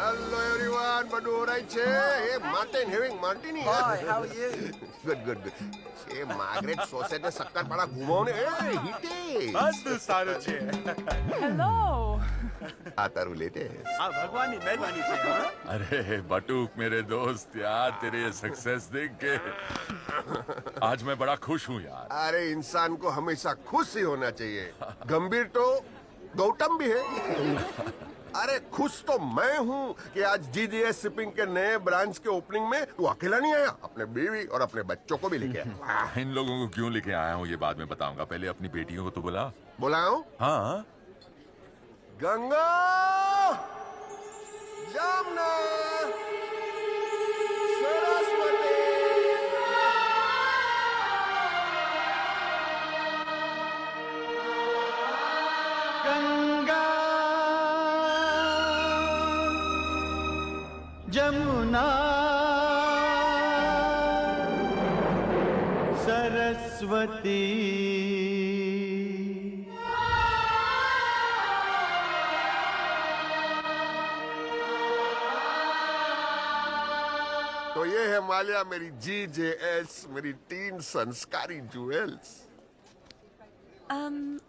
Hello everyone, બધું alright છે? Hey, Martin having martini. Hi, how are you? Good. એ Margaret સોસેટને શક્કરપારા ઘુમાવને. એ હિટે. બધું સારું છે. હેલો આ તારું લેટેસ્ટ. આ ભગવાનની મહેરબાની છે હા? अरे बटूक मेरे दोस्त यार तेरे ये सक्सेस देख के आज मैं बड़ा खुश हूँ यार। अरे इंसान को हमेशा खुश ही होना चाहिए। गंभीर तो गौतम भी है। अरे खुश तो मैं हूँ कि आज जीडीएस शिपिंग के नए ब्रांच के ओपनिंग में तू अकेला नहीं आया, अपने बीवी और अपने बच्चों को भी लेके आया। इन लोगों को क्यों लेके आया हूँ ये बाद में बताऊंगा, पहले अपनी बेटियों को तो बुला। बुलाऊं? हाँ गंगा, जमुना, सरस्वती। गंगा जमुना सरस्वती सरस्वती। तो ये है मालिया, मेरी GJS, मेरी 3 संस्कारी ज्वेल्स।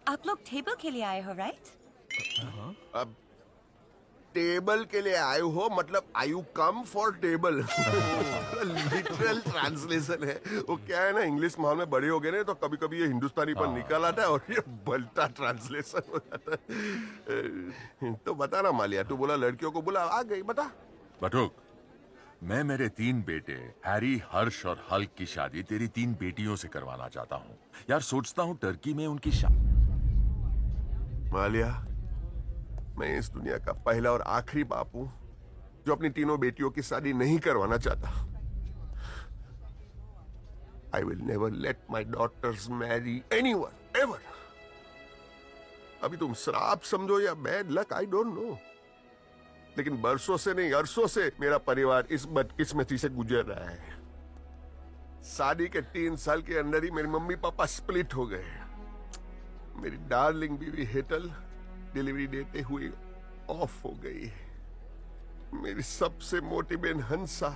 आप लोग टेबल के लिए आए हो, राइट? अब टेबल के लिए आए हो मतलब I you come for table. Literal translation है वो। क्या है ना, इंग्लिश माहौल में बड़े हो गए ना, तो कभी कभी ये हिंदुस्तानी पर निकल आता है और ये बल्टा ट्रांसलेशन हो जाता है। तो बता ना मालिया, तू बोला लड़कियों को बुला, आ गई, बता। बटुक, मैं मेरे 3 बेटे हैरी, हर्ष और हल्क की शादी तेरी 3 बेटियों से करवाना चाहता हूँ। यार सोचता हूँ टर्की में उनकी मालिया, मैं इस दुनिया का पहला और आखिरी बाप हूं जो अपनी तीनों बेटियों की शादी नहीं करवाना चाहता। I will never let my daughters marry anyone ever. अभी तुम श्राप समझो या bad luck, I don't know, लेकिन बरसों से नहीं, अरसों से मेरा परिवार इस बदकिस्मती से गुजर रहा है। शादी के 3 साल के अंदर ही मेरी मम्मी पापा स्प्लिट हो गए। मेरी डार्लिंग बीवी हेतल डिलीवरी देते हुए ऑफ हो गई। मेरी सबसे मोटी बहन हंसा,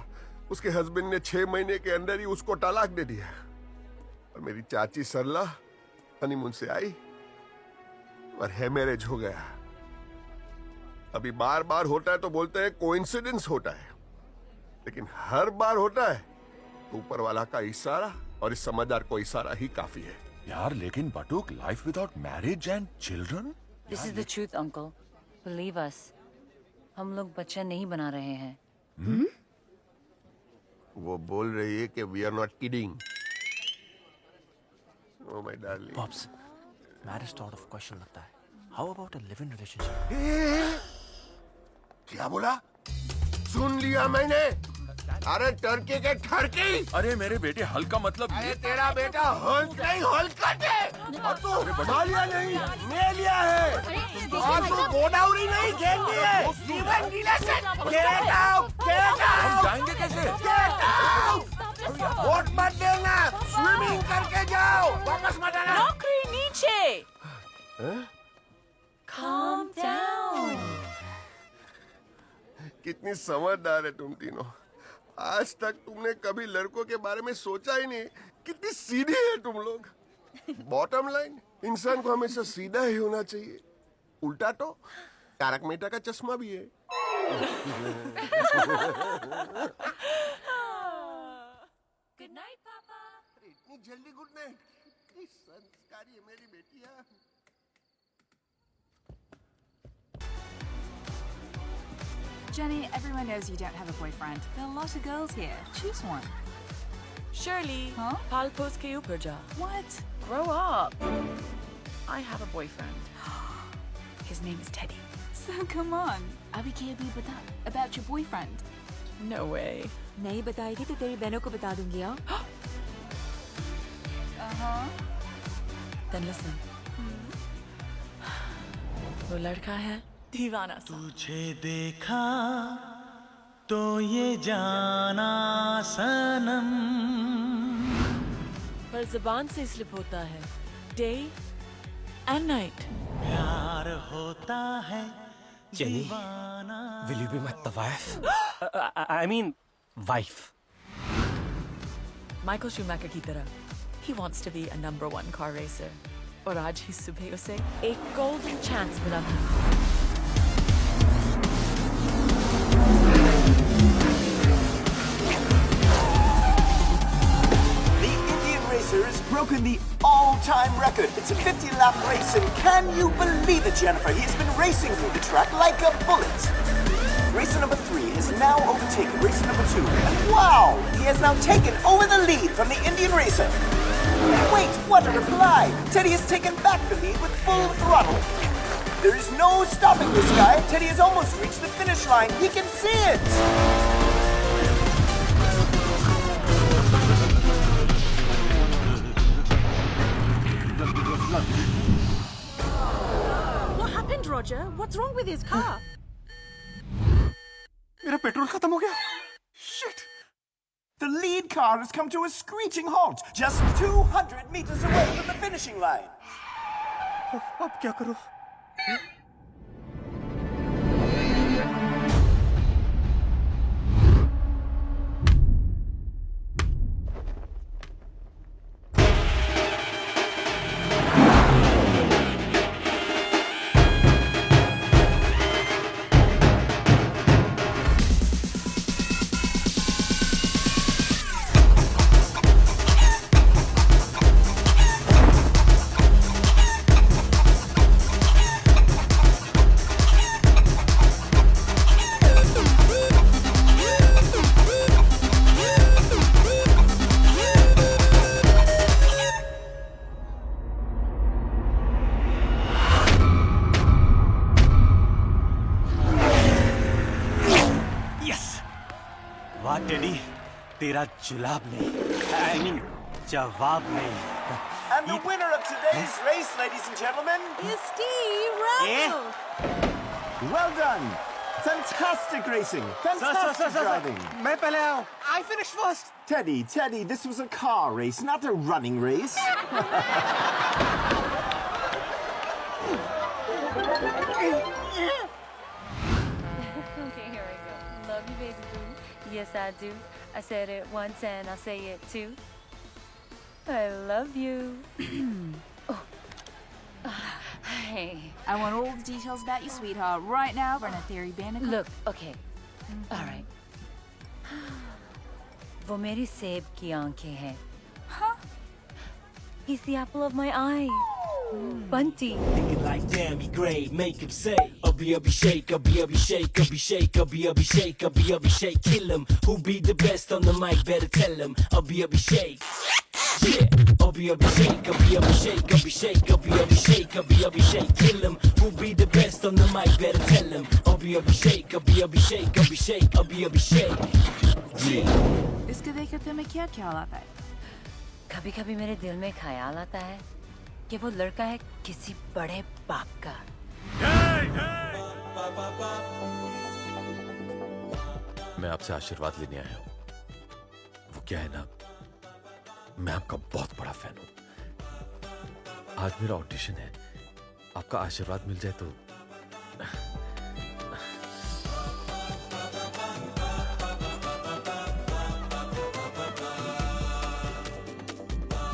उसके हस्बैंड ने 6 महीने के अंदर ही उसको तलाक दे दिया। और मेरी चाची सरला हनीमून से आई और हैमरेज हो गया। अभी बार बार होता है तो बोलते हैं कोइंसिडेंस होता है, लेकिन हर बार होता है तो ऊपर वाला का इशारा और इस समझदार को इशारा ही काफी है। यार लेकिन Batuk, life without marriage and children. This is the truth, uncle. Believe us. हम लोग बच्चा नहीं बना रहे हैं। वो बोल रही है कि we are not kidding. Oh my darling. Pops, marriage तो आउट ऑफ क्वेश्चन लगता है। How about a live in relationship? क्या बोला? सुन लिया मैंने। अरे टर्की के ठरकी। अरे मेरे बेटे हल्क का मतलब अरे ये। तेरा बेटा हल्क नहीं, हल्कट है। और तू मालिया नहीं, मेलिया है। और तू गोदावरी नहीं, गेंडी है। स्टीवन गिलेसन। गेट आउट, गेट हम आउट, जाएंगे कैसे? Get out. वोट मत देना, स्विमिंग करके जाओ, वापस मत आना। नौकरी नीचे। Calm down. कितनी समझदार है तुम तीनों। आज तक तुमने कभी लड़कों के बारे में सोचा ही नहीं। कितनी सीधी है तुम लोग। बॉटम लाइन, इंसान को हमेशा सीधा ही होना चाहिए। उल्टा तो तारक मेहता का चश्मा भी है। Good night, Papa. इतनी जल्दी गुड नाइट? संस्कारी है मेरी बेटिया। Jenny, everyone knows you don't have a boyfriend. There are a lot of girls here. Choose one. Shirley, Huh? pal post ke upar ja. What? Grow up. I have a boyfriend. His name is Teddy. So come on. Abhi ke abhi bata about your boyfriend. No way. नहीं बताएगी तो तेरी बहनों को बता दूंगी। हाँ? Then listen. वो लड़का है दीवाना सा। तुझे देखा तो ये जाना सनम। पर जुबान से स्लिप होता है day and night. प्यार होता है Jenny, दीवाना। will you be my wife? I mean, wife. Michael Schumacher की तरह. He wants to be a #1 car racer. और आज ही सुबह उसे एक golden chance मिला था। The Indian racer has broken the all-time record. It's a 50-lap race, and can you believe it, Jennifer? He has been racing through the track like a bullet. Racer number 3 has now overtaken racer number 2, and wow! He has now taken over the lead from the Indian racer. Wait, what a reply! Teddy has taken back the lead with full throttle. There is no stopping this guy. Teddy has almost reached the finish line. He can see it! What happened, Roger? What's wrong with his car? मेरा petrol खत्म हो गया। Shit! The lead car has come to a screeching halt just 200 meters away from the finishing line. अब क्या करूं? वाह teddy, तेरा जुलाब नहीं, I mean, जवाब नहीं. And the winner of today's race, ladies and gentlemen, Is Steve Russell. well done. Fantastic racing. Fantastic driving. मैं पहले आया हूं. I finished first. Teddy, this was a car race, not a running race. Okay, here we go. Love you, baby boo. Yes, I do. I said it once and I'll say it too. I love you. Oh. Hey. I want all the details about you, sweetheart, right now. Run a theory Bandicoot. Look, okay. All right. वो मेरी सेब की आंखें हैं. Huh? He's the apple of my eye. Bunty. Thinking like damn, he great, make him say, Ubby shake, Ubby shake, Ubby shake, Ubby shake, Ubby shake, kill him. Who be the best on the mic? Better tell him. Ubby shake. Yeah, Ubby shake, Ubby shake, Ubby shake, Ubby shake, Ubby shake, kill him. Who be the best on the mic? Better tell him. Ubby shake, Ubby shake, Ubby shake, Ubby shake. Yeah. इसके देखकर तुम्हें क्या ख्याल आता है? कभी-कभी मेरे दिल में ख्याल आता है कि वो लड़का है किसी बड़े बाप का. मैं आपसे आशीर्वाद लेने आया हूं. वो क्या है ना, मैं आपका बहुत बड़ा फैन हूं. आज मेरा ऑडिशन है. आपका आशीर्वाद मिल जाए तो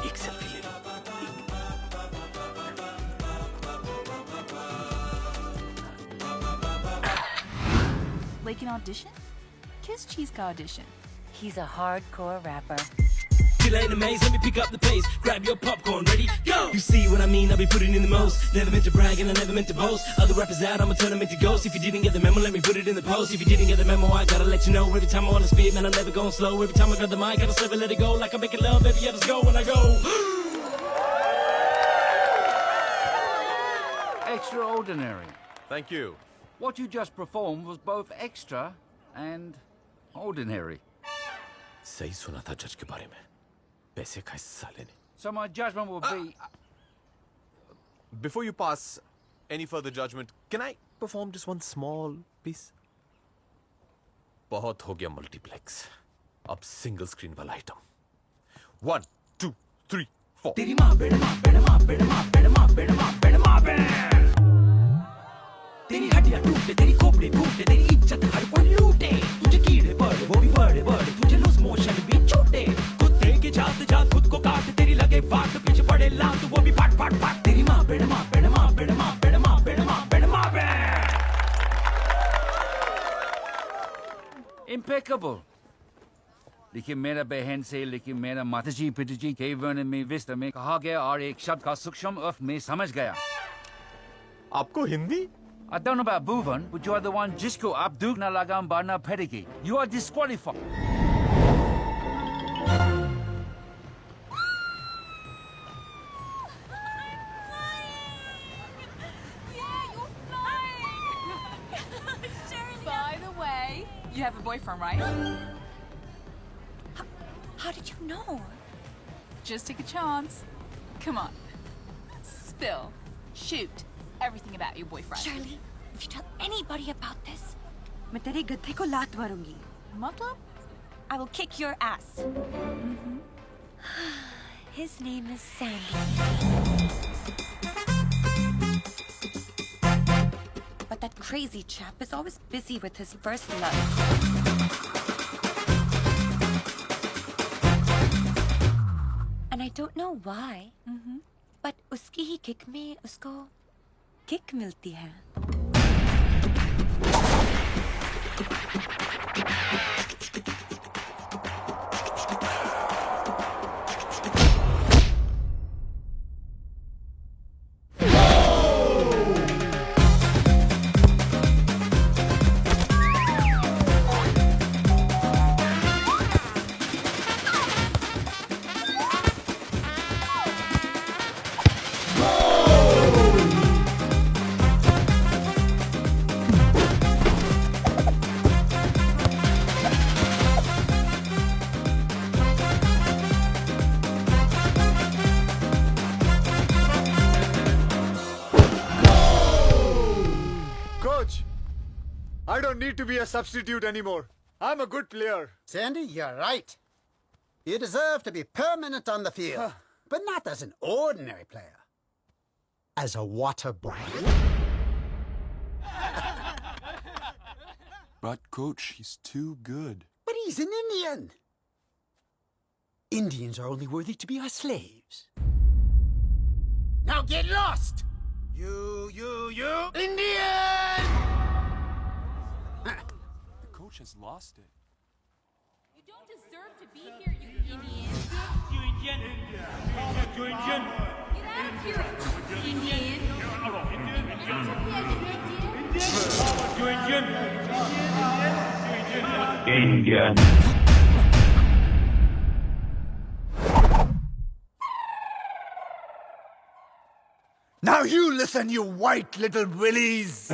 एक सेल्फी ले लो. Like an audition? Kiss Cheese का audition. He's a hardcore rapper. Feel ain't amazed, let me pick up the pace. Grab your popcorn, ready, go! You see what I mean, I'll be putting in the most. Never meant to brag and I never meant to boast. Other rappers out, I'ma turn them into ghosts. If you didn't get the memo, let me put it in the post. If you didn't get the memo, I gotta let you know. Every time I wanna speed, man, I'm never going slow. Every time I grab the mic, gotta sliver, let it go. Like I'm making love, baby, I just go when I go. Extraordinary. Thank you. What you just performed was both extra and ordinary. सही सुना था जज के बारे में. पैसे का साले ने. So my judgment will be... Before you pass any further judgment, can I perform just one small piece? बहुत हो गया मल्टीप्लेक्स. अब सिंगल स्क्रीन वाला आइटम. 1 2 3 4. तेरी माँ बेड़ माँ बेड़ माँ बेड़ माँ बेड़ माँ बेड़ माँ बेड़ माँ बेड़. तेरी हड्डियाँ टूटे, तेरी खोपड़ी फूटे, तेरी इज्जत हर कोई लूटे. तुझे कीड़े पड़े, वो भी बड़े बड़े, तुझे लूज मोशन भी छूटे. कुत्ते के जात जात खुद को काट, तेरी लगे वाट पीछे पड़े लात, वो भी फाट फाट फाट. तेरी माँ बेड़ माँ बेड़ माँ बेड़ माँ बेड़ माँ बेड़ माँ बेड़ माँ बेड़. Impeccable. लेकिन मेरा बहन से, लेकिन मेरा माताजी पिताजी के वर्णन में विस्तार में कहा गया और एक शब्द का सूक्ष्म अर्थ में समझ गया. आपको Hindi? I don't know about Bhuvan, but you are the one जिसको आप दुख न लगाम बारना पड़ेगी. You are disqualified. By the way, you have a boyfriend, right? How did you know? Just take a chance. Come on. Spill. Shoot. Everything about your boyfriend. Charlie, if you tell anybody about this, मैं तेरे गद्दे को लात मारूंगी. मतलब? I will kick your ass. His name is Sandy. But that crazy chap is always busy with his first love. And I don't know why. But उसकी ही kick में उसको kick मिलती है. Coach, I don't need to be a substitute anymore. I'm a good player. Sandy, you're right. You deserve to be permanent on the field, but not as an ordinary player. As a water boy. But, Coach, he's too good. But he's an Indian. Indians are only worthy to be our slaves. Now get lost! You, Indian! The coach has lost it. You don't deserve to be here, you Indian. Get out of here, Indian. Now you listen, you white little willies!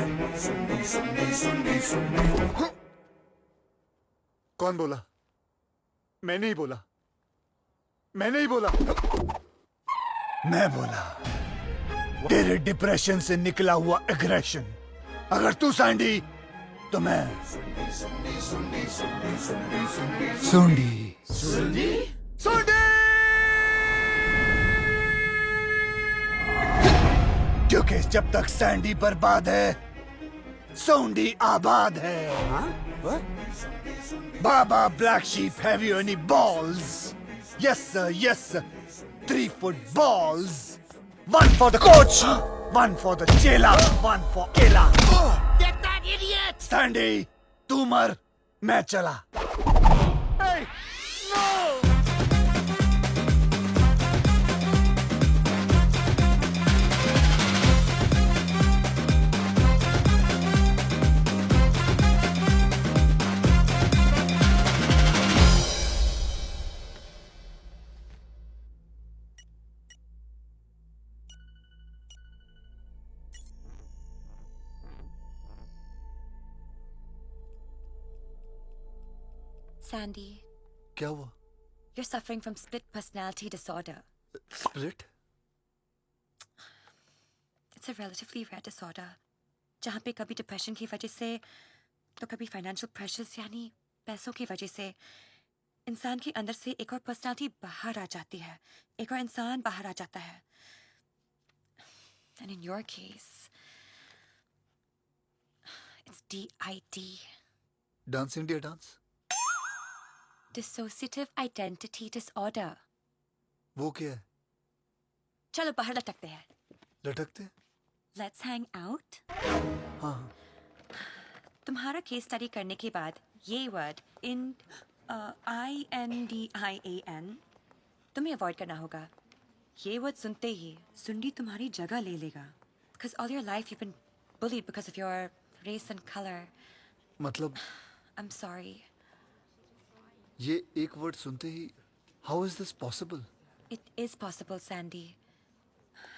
कौन बोला? मैंने ही बोला। मैंने ही बोला। मैं बोला। तेरे depression से निकला हुआ एग्रेशन। अगर तू सैंडी, तो मैं सुंडी। सुंडी? सुंडी! क्योंकि जब तक सैंडी बर्बाद है, सोंडी आबाद है। Baba Black Sheep, have you any balls? Yes sir, yes sir. 3 foot balls. 1 for the coach, 1 for the chela, 1 for Ella. Get that idiot! Sandy, तू मर, मैं चला। Hey, no! Sandy, क्या हुआ? you're suffering from split personality disorder. Split? It's a relatively rare disorder. जहाँ पे कभी depression की वजह से तो कभी फाइनेंशियल प्रेशर्स यानी पैसों की वजह से इंसान के अंदर से एक और पर्सनालिटी बाहर आ जाती है, एक और इंसान बाहर आ जाता है. And in your case, it's DID. Dance India dance? Dissociative Identity Disorder. वो क्या है? चलो बाहर लटकते हैं. लटकते? Let's hang out. हाँ. तुम्हारा केस स्टडी करने के बाद ये वर्ड INDIAN तुम्हें अवॉइड करना होगा. ये वर्ड सुनते ही सुंडी तुम्हारी जगह ले लेगा. Because all your life you've been bullied because of your race and color. मतलब? I'm sorry. ये एक वर्ड सुनते ही how is this possible? It is possible, Sandy.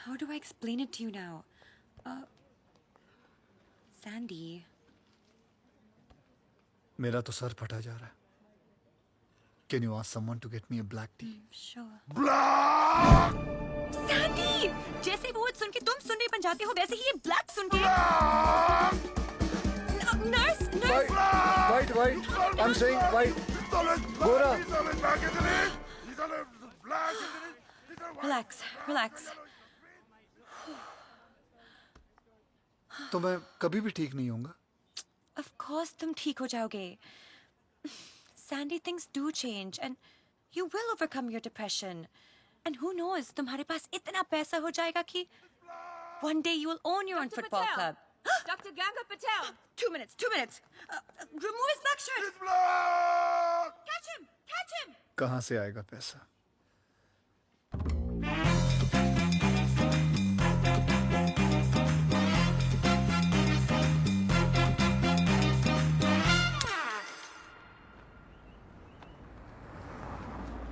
How do I explain it to you now? Sandy. मेरा तो sir फटा जा रहा है. Can you ask someone to get me a black tea? Sure. Black! Sandy! जैसे वो सुन के तुम सुनने बन जाते हो वैसे ही ये ब्लैक सुन के nurse White! I'm saying white. गोरा Relax, relax. तो मैं कभी भी ठीक नहीं होऊंगा. Of course तुम ठीक हो जाओगे. Sandy, things do change and you will overcome your depression. And who knows, तुम्हारे पास इतना पैसा हो जाएगा कि one day you will own your own football club. Dr. Ganga Patel. 2 minutes, 2 minutes. Remove his black shirt. Catch him, catch him. कहाँ से आएगा पैसा?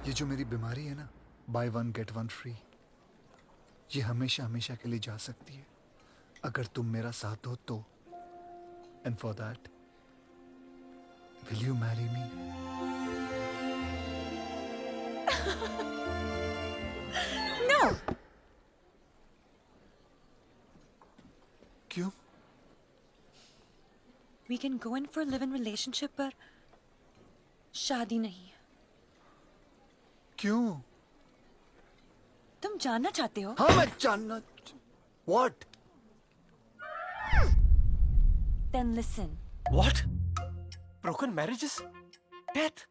ये जो मेरी बीमारी है ना, by one get one free, ये हमेशा हमेशा के लिए जा सकती है अगर तुम मेरा साथ दो तो. And for that will you marry me? No. क्यों? We can go in for a live-in relationship पर शादी नहीं. क्यों? तुम जानना चाहते हो? हाँ, मैं जानना. What? Then listen. What? Broken marriages? Death?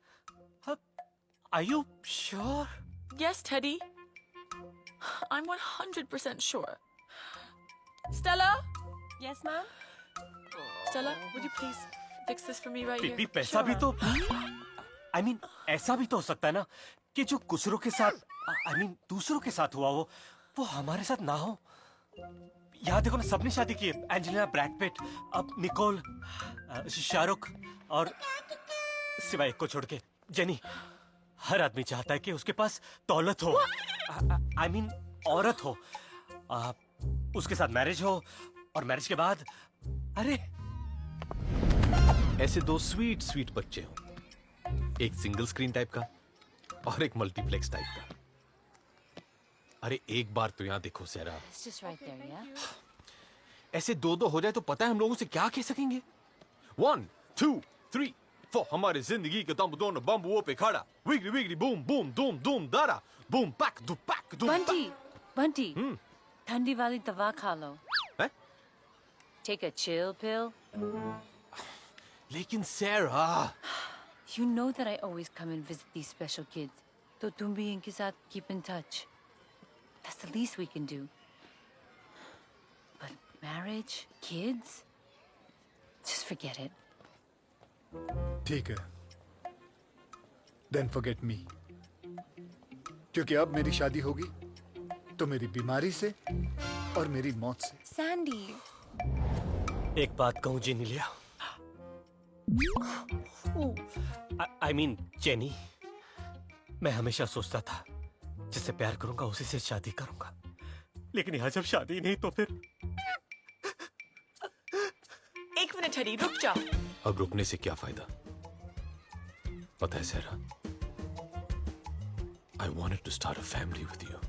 Are you sure? Yes, Teddy. I'm 100% sure. Stella? Yes, ma'am? Stella, would you please fix this for me right here? बीबी पैसा भी तो I mean ऐसा भी तो हो सकता है ना कि जो दूसरों के साथ I mean दूसरों के साथ हुआ वो हमारे साथ ना हो. यहाँ देखो ना, सबने शादी की है. एंजेलिना, ब्रैड पिट, अब निकोल, शाहरुख और सिवाय एक को छोड़ के जेनी. हर आदमी चाहता है कि उसके पास दौलत हो. I mean औरत हो, उसके साथ मैरिज हो और मैरिज के बाद अरे ऐसे दो स्वीट स्वीट बच्चे हो, एक सिंगल स्क्रीन टाइप का और एक मल्टीप्लेक्स टाइप का. अरे एक बार तो यहाँ देखो सेरा. It's just right there, yeah? ऐसे दो दो हो जाए तो पता है हम लोगों से क्या कह सकेंगे. 1 2 3 4 हमारी जिंदगी के दम दोनों बम्बुओं पे खड़ा. विगली विगली बूम बूम दूम दूम दारा बूम पैक दू पैक दूम. Bunty, ठंडी वाली दवा खा लो. हैं? Take a chill pill. लेकिन सेरा, You know that I always come and visit these special kids. तो तुम भी इनके साथ keep in touch. That's the least we can do. But marriage, kids, just forget it. ठीक है. Then forget me. क्योंकि अब मेरी शादी होगी तो मेरी बीमारी से और मेरी मौत से. Sandy. एक बात कहूँ जीनी लिया. I mean जेनी, मैं हमेशा सोचता था जिससे प्यार करूंगा उसी से शादी करूंगा, लेकिन यहाँ जब शादी नहीं तो फिर. एक मिनट टेडी, रुक जा. अब रुकने से क्या फायदा? पता है सेरा, I wanted to start a family with you.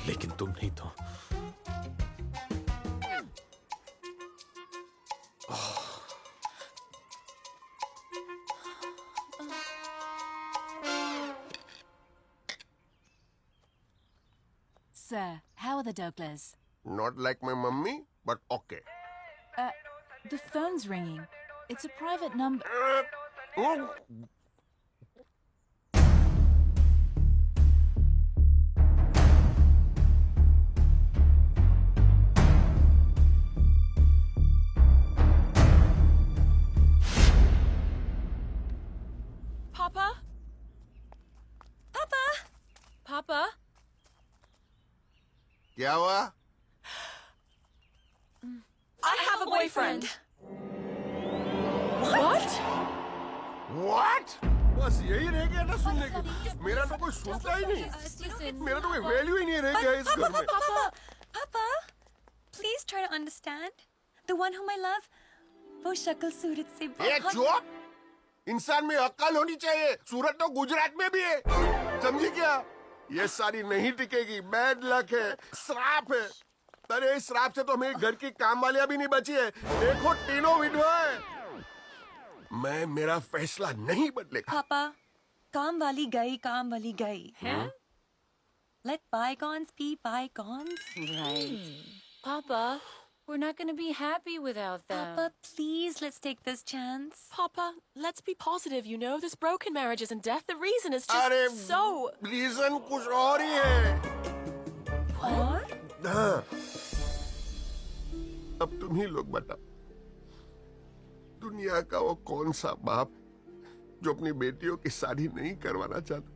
लेकिन तुम नहीं तो. Sir, how are the Douglers? Not like my mummy, but okay. The phone's ringing. It's a private number. Papa? Papa? Papa? क्या हुआ? I have a boyfriend. What? What? बस यही रह गया ना सुनने के. मेरा तो कोई सुनता ही नहीं. मेरा तो कोई वैल्यू ही नहीं रह गया इस घर में. Papa, please try to understand. The one whom I love, वो शक्ल सूरत से ये बहुत. चुप. इंसान में अक्ल होनी चाहिए. सूरत तो गुजरात में भी है. समझी क्या? ये सारी नहीं टिकेगी. बैड लक है, श्राप है. अरे इस श्राप से तो मेरी घर की काम वालियां भी नहीं बची है। देखो तीनों विधवा है। मैं मेरा फैसला नहीं बदलेगा। पापा, काम वाली गई Huh? Let bygones be bygones. Right. Papa, we're not going to be happy without them. Papa, please, let's take this chance. Papa, let's be positive, you know? This broken marriage isn't death. The reason is just अरे so... reason कुछ और ही है। और? हाँ, अब तुम ही लोग बताओ, दुनिया का वो कौन सा बाप जो अपनी बेटियों की शादी नहीं करवाना चाहता?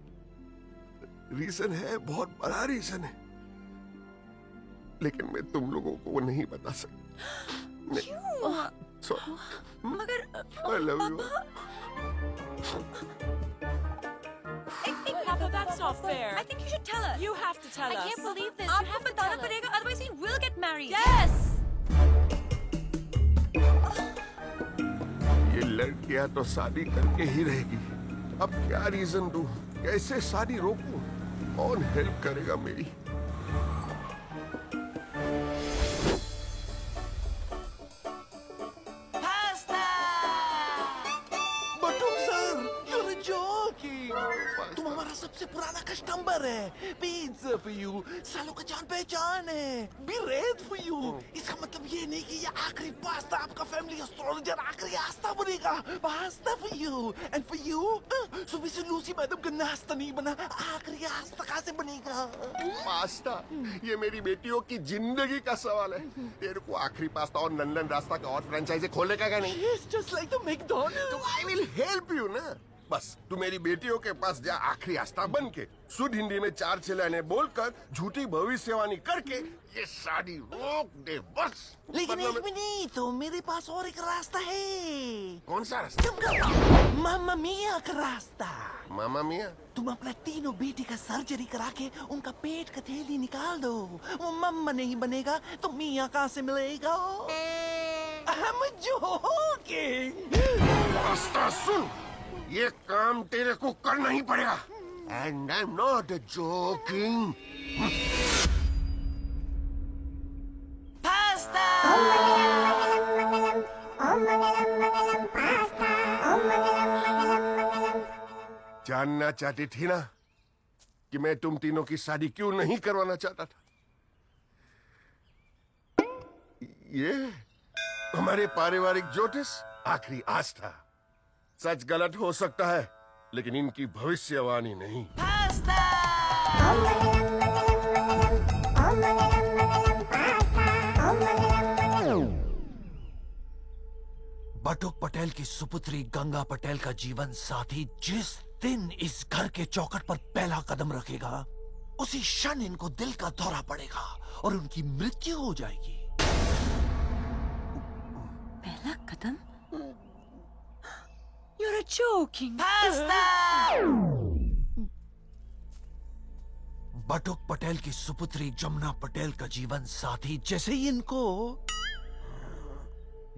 रीजन है, बहुत बड़ा रीजन है, लेकिन मैं तुम लोगों को वो नहीं बता सकता। क्यों? मगर I love you. Papa, that's not fair. I think you should tell us. You have to tell I us. can't believe this. You आपको have to बताना tell us. पड़ेगा, otherwise he will get married. Yes! ये लड़कियां तो शादी करके ही रहेगी। अब क्या रीजन दूं? कैसे शादी रोकूं? कौन हेल्प करेगा मेरी? तुम हमारा सबसे पुराना कस्टमर है। पिज्जा फॉर यू, सालों का जान पहचान है। Be red for you. इसका मतलब ये नहीं कि ये आखिरी पास्ता आपका फैमिली एस्ट्रोलॉजर आखिरी आस्था बनेगा। Pasta for you and for you. सुबह से लूसी मैडम का नाश्ता नहीं बना, आखिरी आस्था कहाँ से बनेगा? पास्ता? ये मेरी बेटियों की जिंदगी का सवाल है। तेरे को आखिरी पास्ता और लंदन रास्ता का और फ्रेंचाइजी खोलने का क्या नहीं? It's just like the McDonald's. तो I will help you ना। बस तू मेरी बेटियों के पास जा, आखिरी आस्था बन के शुद्ध हिंदी में 4 चिल्लाने बोलकर झूठी भविष्यवाणी करके ये शादी रोक दे बस। लेकिन एक मिनट, तो मेरे पास और एक रास्ता है। कौन सा रास्ता? मामा मिया का रास्ता। मामा मिया? तुम अपना तीनों बेटी का सर्जरी करा के उनका पेट का थैली निकाल दो। वो मम्मा नहीं बनेगा तो मिया कहाँ से मिलेगा? I'm joking. रास्ता सुन, ये काम तेरे को करना ही पड़ेगा। And I'm not joking. जानना चाहती थी ना कि मैं तुम तीनों की शादी क्यों नहीं करवाना चाहता था? ये हमारे पारिवारिक ज्योतिष आखिरी आस्था। सच गलत हो सकता है, लेकिन इनकी भविष्यवाणी नहीं। बटुक पटेल की सुपुत्री गंगा पटेल का जीवन साथी जिस दिन इस घर के चौखट पर पहला कदम रखेगा, उसी क्षण इनको दिल का दौरा पड़ेगा और उनकी मृत्यु हो जाएगी। पहला कदम? You're joking. बटुक पटेल की सुपुत्री जमुना पटेल का जीवन साथी जैसे ही इनको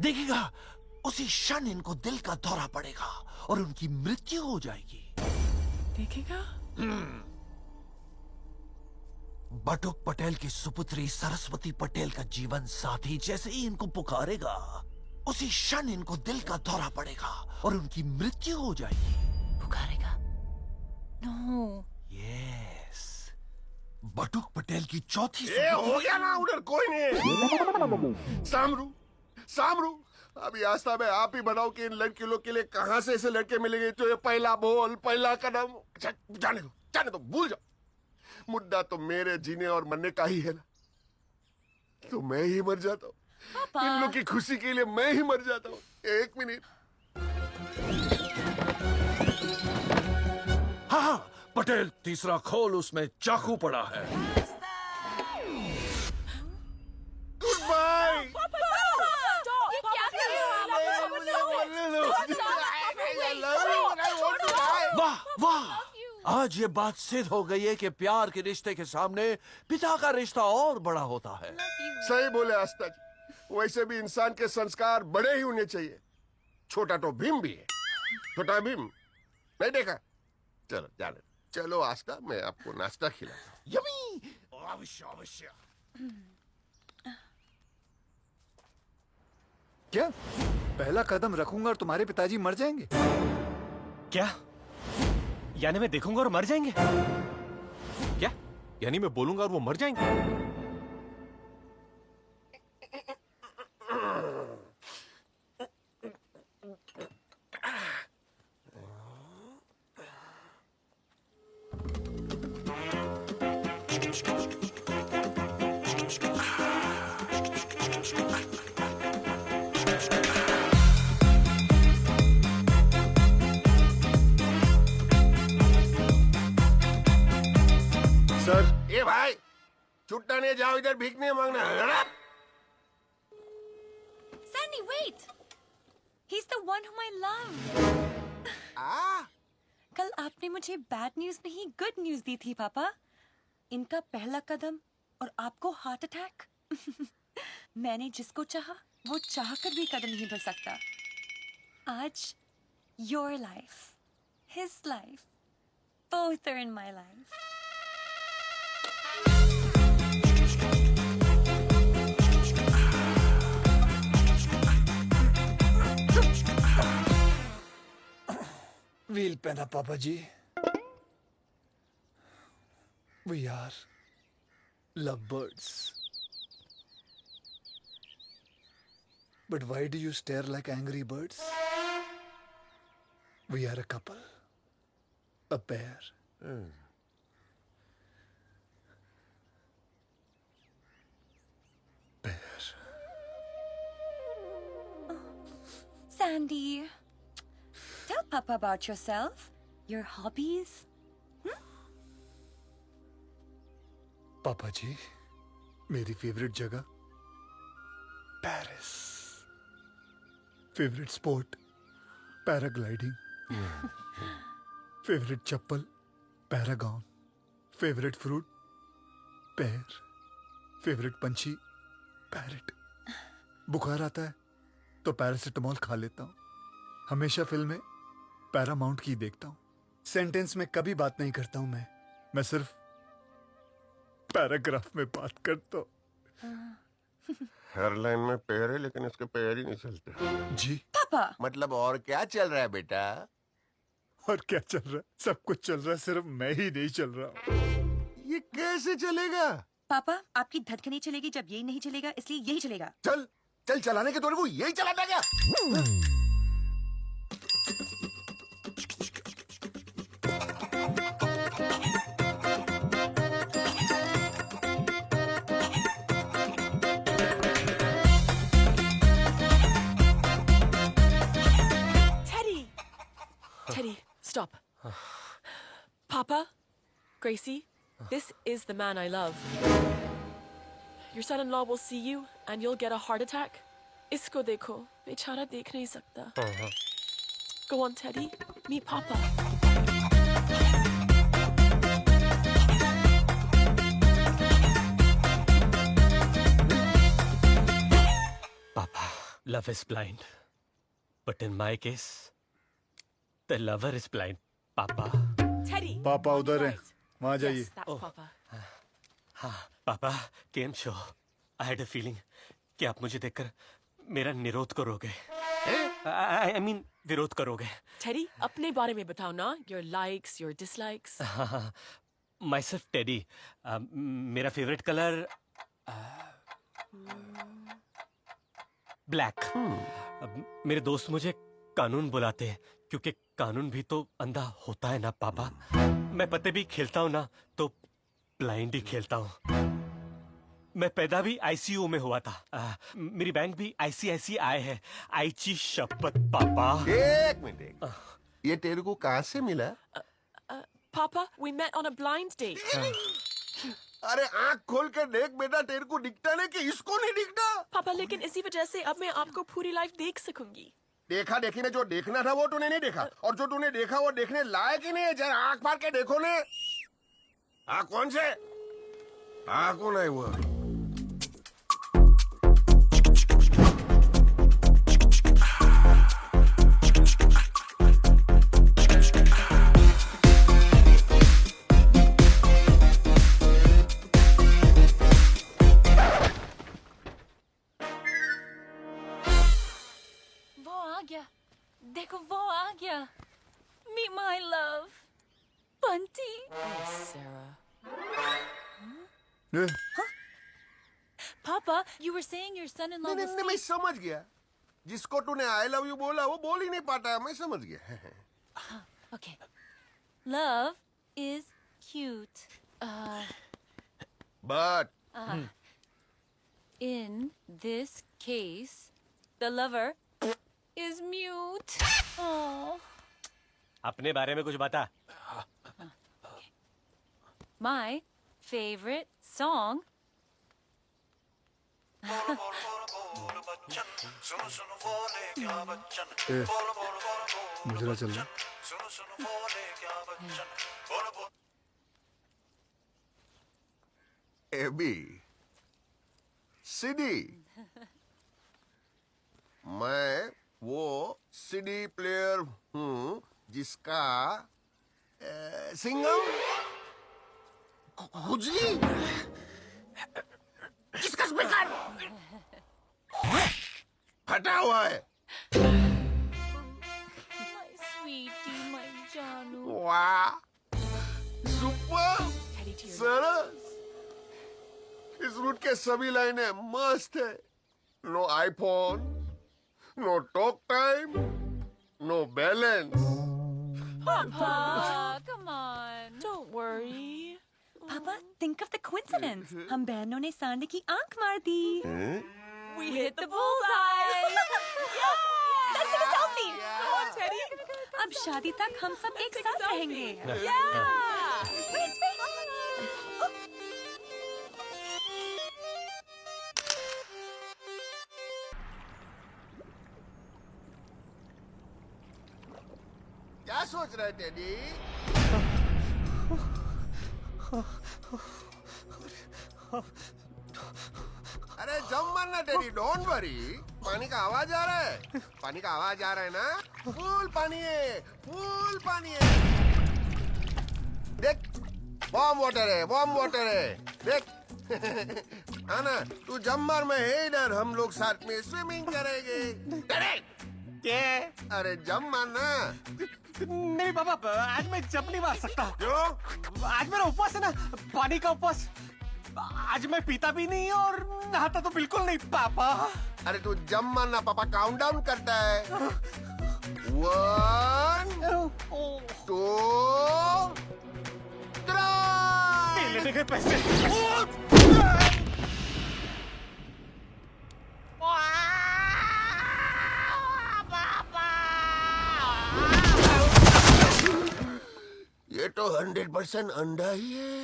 देखेगा, उसी क्षण इनको दिल का दौरा पड़ेगा और उनकी मृत्यु हो जाएगी। देखेगा? बटुक पटेल की सुपुत्री सरस्वती पटेल का जीवन साथी जैसे ही इनको पुकारेगा, उसी क्षण इनको दिल का दौरा पड़ेगा और उनकी मृत्यु हो जाएगी। पुकारेगा? No. यस, बटुक पटेल की चौथी ये हो गया ना, उधर कोई नहीं। सामरू, सामरू, अभी आस्था में आप ही बताओ कि इन लड़कियों के लिए कहां से ऐसे लड़के मिलेंगे जो ये पहला बोल, पहला कदम। जाने दो, भूल जाओ। मुद्दा तो मेरे जीने और मरने का ही है ना, तो मैं ही मर जाता हूँ। इन लोग की खुशी के लिए मैं ही मर जाता हूँ। एक मिनट। हाँ, पटेल तीसरा खोल, उसमें चाकू पड़ा है। Goodbye. वाह वाह, आज ये बात सिद्ध हो गई है कि प्यार के रिश्ते के सामने पिता का रिश्ता और बड़ा होता है। सही बोले आस्था जी, वैसे भी इंसान के संस्कार बड़े ही होने चाहिए। छोटा तो भीम भी है। छोटा भीम नहीं देखा? चलो जाने, चलो आस्था, मैं आपको नाश्ता खिलाता हूँ। यमी, अवश्य अवश्य। क्या पहला कदम रखूंगा और तुम्हारे पिताजी मर जाएंगे? क्या यानी मैं देखूंगा और मर जाएंगे? क्या यानी मैं बोलूंगा और वो मर जाएंगे? सर ए भाई, छुट्टा नहीं, जाओ इधर भीख नहीं मांगना। Sandy, wait! He's the one whom I love. कल आपने मुझे बैड न्यूज नहीं गुड न्यूज दी थी पापा। इनका पहला कदम और आपको हार्ट अटैक। मैंने जिसको चाहा वो चाह कर भी कदम नहीं बढ़ सकता। आज your life, his life, both are in my life. Wheel पहना पापा जी। We are lovebirds. But why do you stare like angry birds? We are a couple. A pair. Pair. Sandy, tell Papa about yourself, your hobbies. पापा जी, मेरी favourite जगह Paris. Favourite sport paragliding. Favourite चप्पल Paragon. Favourite fruit pear. Favourite पंछी parrot. बुखार आता है तो paracetamol खा लेता हूँ। हमेशा फिल्में पैरामाउंट की देखता हूँ। सेंटेंस में कभी बात नहीं करता हूँ मैं सिर्फ पैराग्राफ में बात करता हूँ। हर लाइन में पैर है लेकिन इसके पैर ही नहीं चलते। जी पापा, मतलब और क्या चल रहा है बेटा? और क्या चल रहा है? सब कुछ चल रहा है, सिर्फ मैं ही नहीं चल रहा। ये कैसे चलेगा? पापा, आपकी धड़कनें चलेगी जब यही नहीं चलेगा, इसलिए यही चलेगा। चल चल, चलाने के तौर को यही चलाता क्या? Teddy, stop. Papa, Gracie, this is the man I love. Your son-in-law will see you and you'll get a heart attack. Isko dekho, bechara dekh nahi sakta. Go on, Teddy, meet Papa. Papa, love is blind. But in my case, the lover is blind, Papa. Teddy. पापा उधर है, वहाँ जाइए। Yes, that's Papa. हाँ, पापा, केम show. I had a feeling कि आप मुझे देखकर मेरा निरोध करोगे। I mean, विरोध करोगे। Teddy, अपने बारे में बताओ ना, your likes, your dislikes. Myself, Teddy. मेरा फेवरेट कलर ब्लैक। मेरे दोस्त मुझे कानून बुलाते हैं क्योंकि कानून भी तो अंधा होता है ना पापा। मैं पत्ते भी खेलता हूँ ना तो ब्लाइंड ही खेलता हूँ। मैं पैदा भी आईसीयू में हुआ था। मेरी बैंक भी आईसीआईसीआई है। आईची शपथ पापा। एक मिनट, ये तेरे को कहाँ से मिला? Papa, we met on a blind date. अरे आँख खोल कर देख बेटा, तेरे को दिखता नहीं कि इसको नहीं दिखता? पापा, लेकिन इसी वजह से अब मैं आपको पूरी लाइफ देख सकूंगी। देखा देखी ने जो देखना था वो तूने नहीं देखा, और जो तूने देखा वो देखने लायक ही नहीं है। जरा आँख मार के देखो ने। हाँ, कौन से? हाँ, कौन है वो? आ गया. Meet my love, Bunty. Oh, Sarah. Papa, you were saying your son-in-law नहीं was नहीं मैं समझ गया. जिसको तूने आई लव यू बोला वो बोल ही नहीं पाता है. मैं समझ गया. Okay. Love is cute. But In this case, the lover is mute. Oh. अपने बारे में कुछ बता. My favorite song. मुझे चल रहा. A B C D. मैं वो सीडी प्लेयर हूँ जिसका सिंगम खुजली किसका स्पीकर फटा हुआ है. My sweetie, my Janu. वाह सुपर Teddy to your सरस. इस रूट के सभी लाइनें मस्त है. No iPhone, no talk time, no balance. Papa, come on. Don't worry. पापा, think of the coincidence. हम बहनों ने सांडे की आंख मार दी. We hit the bullseye. Let's take a selfie. Come on, Teddy. अब शादी तक हम सब एक साथ रहेंगे. Yeah. Wait, wait. क्या सोच रहे टेडी? अरे जम मारना टेडी. Don't worry. पानी का आवाज आ रहा है. पानी का आवाज आ रहा है ना. फुल पानी है, फुल पानी है. देख वार्म वाटर है, वार्म वाटर है. देख हाँ ना. तू जम मार में है इधर. हम लोग साथ में स्विमिंग करेंगे. क्या? अरे जम मारना. नहीं पापा, आज मैं जंप नहीं मार सकता. क्यों? आज मेरा उपवास है ना. पानी का उपवास. आज मैं पीता भी नहीं और नहाता तो बिल्कुल नहीं पापा. अरे तू जम मारना. पापा काउंट डाउन करता है. 1 2 3. लेने के पैसे. ये तो 100% अंडा ही है.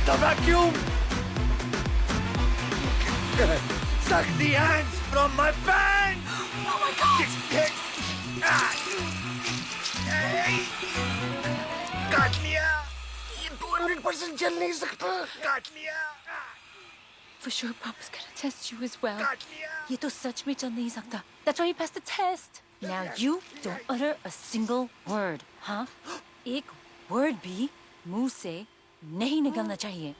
The vacuum! Suck the ants from my pants! Oh my god! काट लिया! ये 200% चल नहीं सकता! काट लिया! For sure, Papa's gonna test you as well. काट लिया! ये तो सच में चल नहीं सकता. That's why you passed the test. Now you don't utter a single word, huh? एक word भी मुंह से नहीं निकलना चाहिए.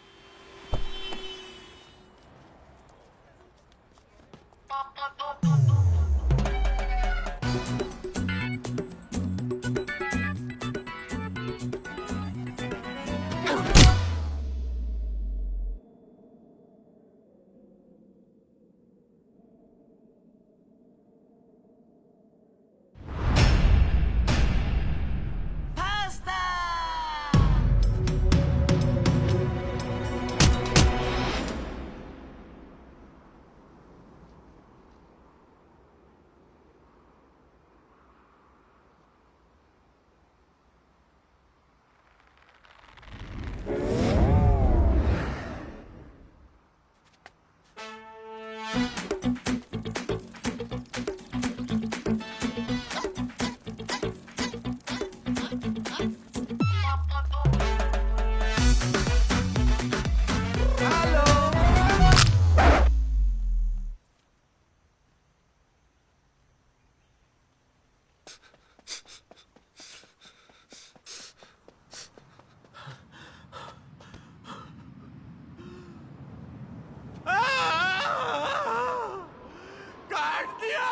काट दिया!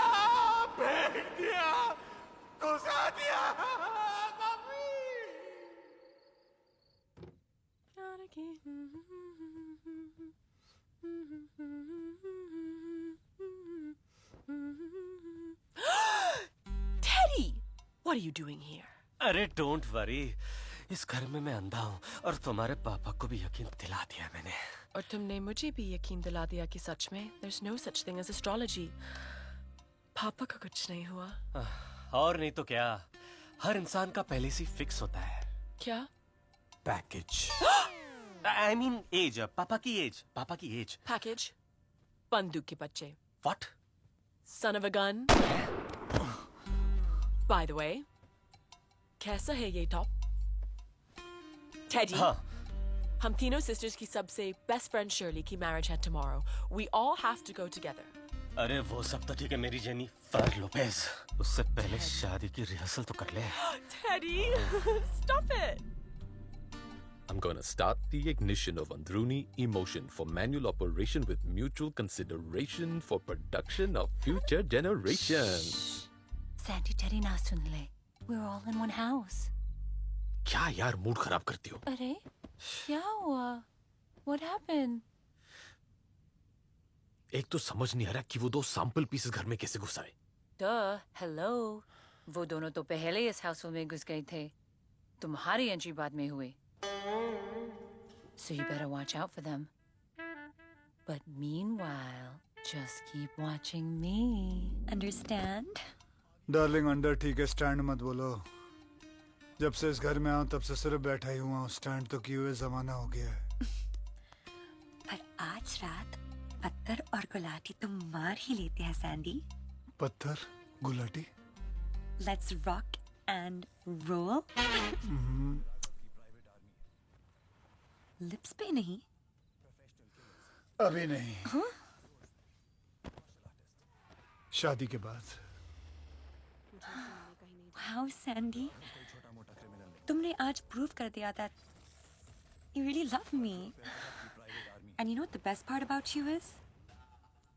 फेंक दिया! घुसा दिया! Mummy! Teddy! What are you doing here? अरे डोंट वरी, इस घर में मैं अंधा हूँ और तुम्हारे पापा को भी यकीन दिला दिया मैंने. और तुमने मुझे भी यकीन दिला दिया कि सच में there's no such thing as astrology. पापा का कुछ नहीं हुआ. और नहीं तो क्या, हर इंसान का पहले से फिक्स होता है. क्या? पैकेज. I mean एज, पापा की एज, पापा की एज. Package? बंदूक के बच्चे. What? Son of a gun. By the way, कैसा है ये टॉप? Teddy. हाँ. हम तीनों sisters की सबसे best friend Shirley की marriage है tomorrow. We all have to go together. अरे वो सब तो ठीक है मेरी जेनी, पर लोपेज उससे पहले शादी की रिहर्सल तो कर ले. Teddy, stop it. I'm gonna start the ignition of Andruni emotion for manual operation with mutual consideration for production of future generations. Sandy, Teddy ना सुन ले. We're all in one house. क्या यार मूड खराब करती हो? अरे क्या हुआ? What happened? एक तो समझ नहीं आ रहा कि वो दो सैंपल पीसेस घर में कैसे घुस आए. Duh, hello. वो दोनों तो पहले इस हाउस में घुस गए थे. तुम्हारी एंट्री बाद में हुई. So you better watch out for them. But meanwhile, just keep watching me. Understand? Darling under ठीक है, स्टैंड मत बोलो. जब से इस घर में आऊं तब से सिर्फ बैठा ही हुआ हूं. स्टैंड तो किए हुए जमाना हो गया है. पर आज रात पत्थर और गुलाटी तो मार ही लेते हैं सैंडी. पत्थर Gulati. Let's rock and roll. Lips पे नहीं. अभी नहीं. हाँ? शादी के बाद. Wow, Sandy. तुमने आज प्रूव कर दिया that you really love me. And you know what the best part about you is?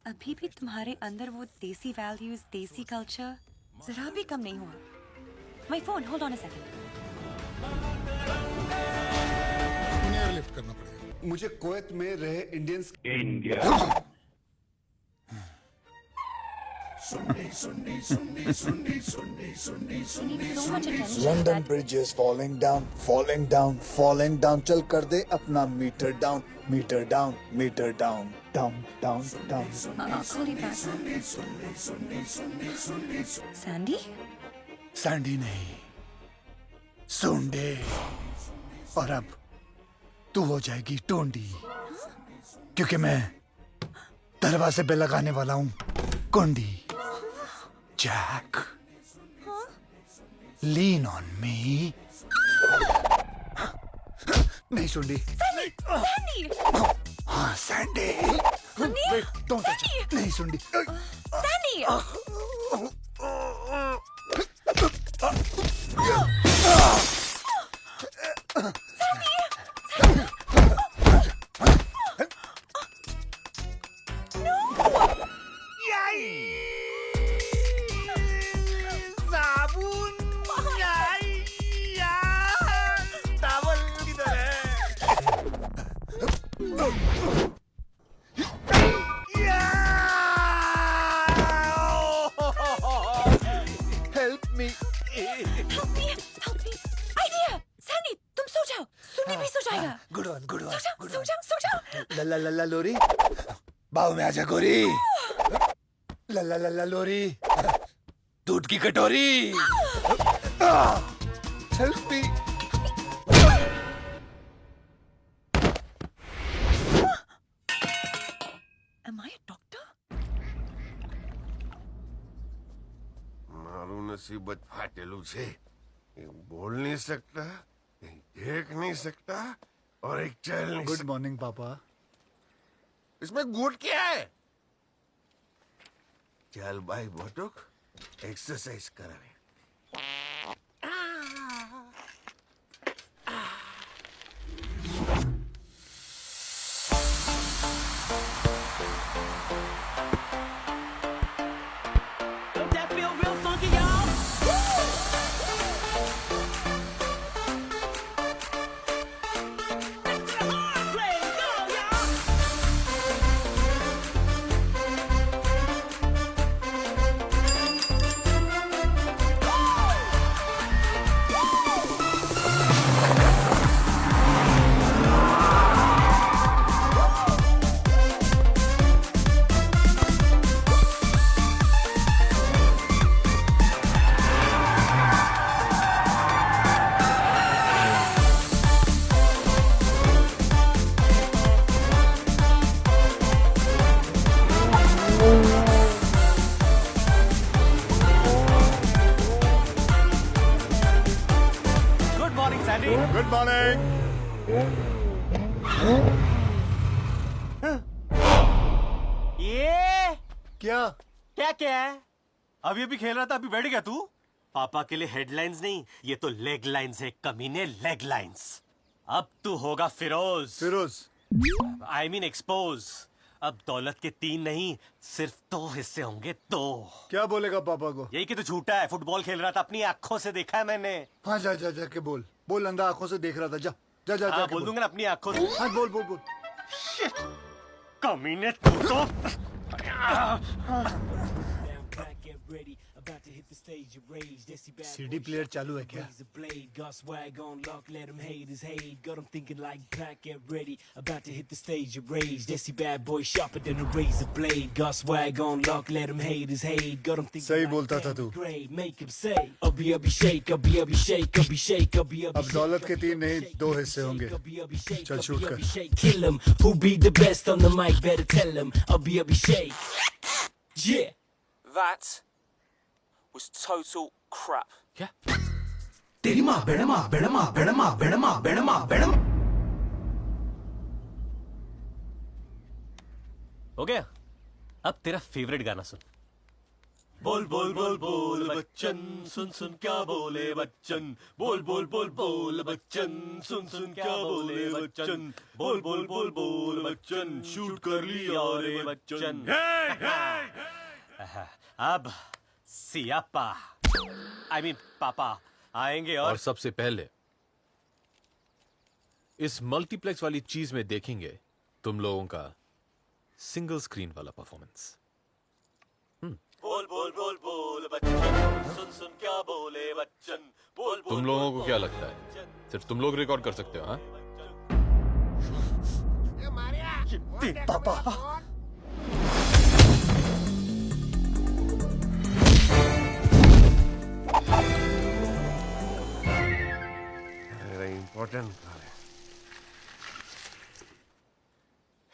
अभी भी तुम्हारे अंदर वो देसी values, देसी culture जरा भी कम नहीं हुआ. My phone, hold on a second. Airlift करना पड़ेगा. मुझे कुवैत में रहे Indians. India. London bridges falling down, falling down, falling down. चल कर दे अपना meter down, meter down, meter down, down, down, down. I'll call you back. Sandy? Sandy नहीं, Sunday. और अब तू हो जाएगी टोंडी, क्योंकि मैं दरवाजे पे लगाने वाला हूँ कुंडी। Jack, lean on me. नहीं सुंडी। सैंडी! हाँ Sandy. Wait, don't touch it. नहीं सुंडी। Sandy! Help me. Help me! Help me! Idea! Sandy, तुम सो जाओ। सुनी भी सो जाएगा। Good one, good one. सो जाओ, सो जाओ। लल्ला लल्ला लोरी, बाहु में आजा गोरी। लल्ला लल्ला लोरी, दूध की कटोरी। Help me. Am I a doctor? મારું નસીબ જ ફાટેલું છે. એક બોલ नहीं सकता, एक देख नहीं सकता और एक चल नहीं गुड मॉर्निंग पापा। इसमें गुड क्या है? चल भाई बटुक, एक्सरसाइज करावे. Don't that feel real funky, y'all? Good morning Sandy. Good morning. ये क्या? क्या क्या है? अभी अभी खेल रहा था, अभी बैठ गया तू? पापा के लिए हेडलाइंस नहीं, ये तो लेग लाइंस है कमीने, लेग लाइंस। अब तू होगा Firoz. Firoz? I mean expose. अब दौलत के 3 नहीं, सिर्फ 2 हिस्से होंगे, 2। क्या बोलेगा पापा को? यही कि तू झूठा है, फुटबॉल खेल रहा था, अपनी आंखों से देखा है मैंने। हाँ जा जा जा के बोल, बोल अंधा आंखों से देख रहा था। जा जा जा, हाँ, जा के बोल दूंगा ना अपनी आंखों से। हाँ बोल बोल बोल। कमीने तू तो सीडी प्लेयर चालू है क्या? Got swag on lock, let them haters hate. Got them thinking like back, get ready. About to hit the stage of rage. Desi bad boy sharper than a razor blade. Got swag on lock, let them haters hate. Got them thinking सही like बोलता था तू। great. Make him say, abhi shake, abhi shake, abhi shake, abhi अब दौलत के 3 नहीं 2 हिस्से होंगे। चल शूट कर। shake. Kill him. Who be the best on the mic? Better tell him. Abhi shake. Yeah. That was total crap. क्या? तेरी माँ बेड़मा बेड़मा बेड़मा बेड़मा बेड़मा बेड़मा हो गया? अब तेरा फेवरेट गाना सुन। बोल बोल बोल बोल बच्चन, सुन सुन क्या बोले बच्चन। बोल बोल बोल बोल बच्चन, सुन सुन क्या बोले बच्चन। बोल बोल बोल बोल बच्चन, शूट कर लिया रे बच्चन। अब सियापा, आई मीन पापा आएंगे और सबसे पहले इस मल्टीप्लेक्स वाली चीज में देखेंगे तुम लोगों का सिंगल स्क्रीन वाला परफॉर्मेंस। बोल बोल बोल बोल बच्चन, सुन सुन क्या बोले बच्चन। बोल बोल तुम लोगों को क्या लगता है सिर्फ तुम लोग रिकॉर्ड कर सकते हो? हाँ, पापा मेरा इम्पोर्टेंट काम है.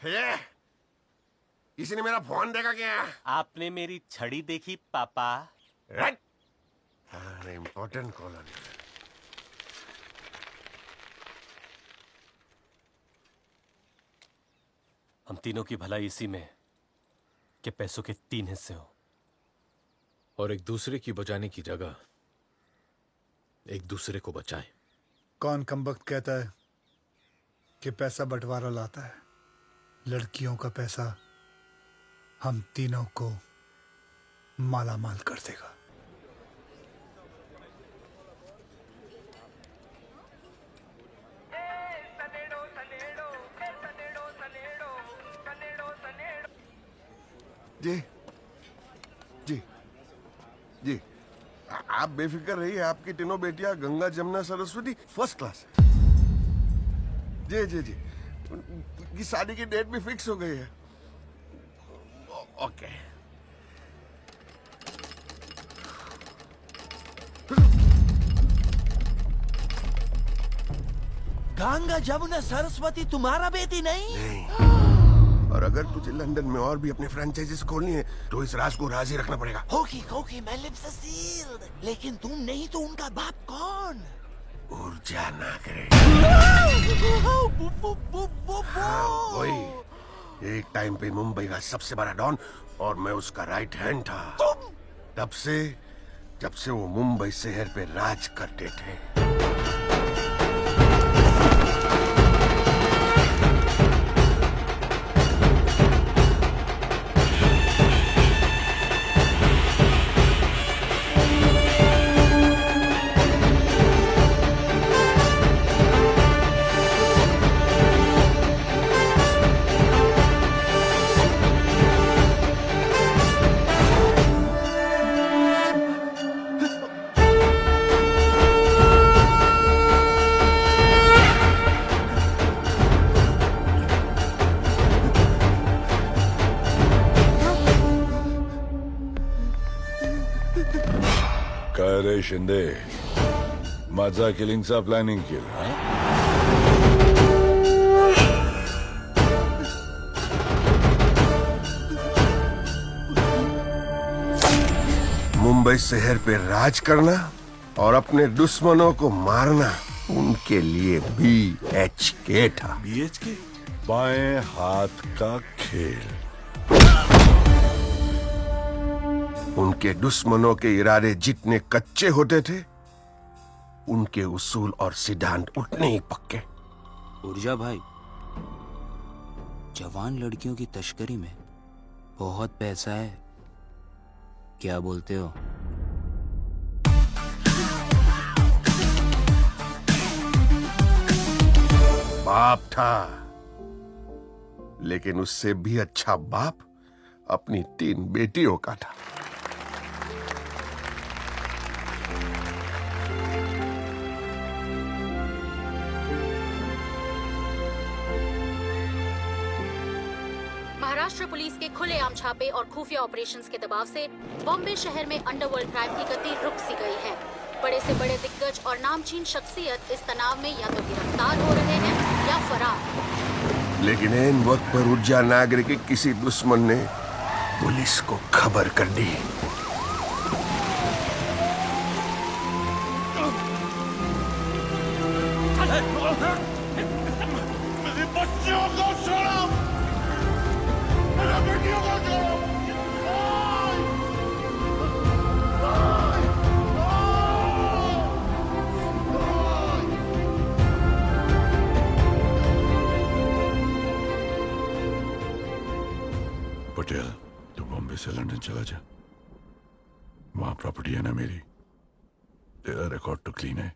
ये किसी ने मेरा फोन देखा क्या? आपने मेरी छड़ी देखी पापा? अरे इम्पोर्टेंट कॉल आने का। हम तीनों की भलाई इसी में कि पैसों के 3 हिस्से हो और एक दूसरे की बचाने की जगह एक दूसरे को बचाएं। कौन कमबख्त कहता है कि पैसा बंटवारा लाता है? लड़कियों का पैसा हम तीनों को माला माल कर देगा। जी जी जी आप बेफिक्र रहिए, आपकी तीनों बेटियां गंगा जमुना सरस्वती फर्स्ट क्लास है। जी जी जी की शादी की डेट भी फिक्स हो गई है। ओके गंगा जमुना सरस्वती तुम्हारा बेटी नहीं? और अगर तुझे लंदन में और भी अपने फ्रेंचाइजीज खोलनी है तो इस राज को राजी रखना पड़ेगा। होगी मैं लिप्स सील्ड, लेकिन तुम नहीं तो उनका बाप कौन? ऊर्जा ना करे। वही एक टाइम पे मुंबई का सबसे बड़ा डॉन और मैं उसका राइट हैंड था। तब से जब से वो मुंबई शहर पे राज करते थे। काय रे शिंदे, माझा किलिंगचा प्लॅनिंग केला हा? मुंबई शहर पे राज करना और अपने दुश्मनों को मारना उनके लिए BHK था। BHK? बाएं हाथ का खेल। उनके दुश्मनों के इरादे जितने कच्चे होते थे उनके उसूल और सिद्धांत उतने ही पक्के। ऊर्जा भाई, जवान लड़कियों की तस्करी में बहुत पैसा है, क्या बोलते हो? बाप था, लेकिन उससे भी अच्छा बाप अपनी 3 बेटियों का था। महाराष्ट्र पुलिस के खुलेआम छापे और खुफिया ऑपरेशंस के दबाव से बॉम्बे शहर में अंडरवर्ल्ड क्राइम की गति रुक सी गई है। बड़े से बड़े दिग्गज और नामचीन शख्सियत इस तनाव में या तो गिरफ्तार हो रहे हैं या फरार। लेकिन इन वक्त पर ऊर्जा नागरिक के किसी दुश्मन ने पुलिस को खबर कर दी। मेरे बच्चों को छोड़ो, मेरे बेटियों को छोड़ो। पटेल, तू बॉम्बे से लंदन चला जा। वहां प्रॉपर्टी है ना मेरी, तेरा रिकॉर्ड तो क्लीन है।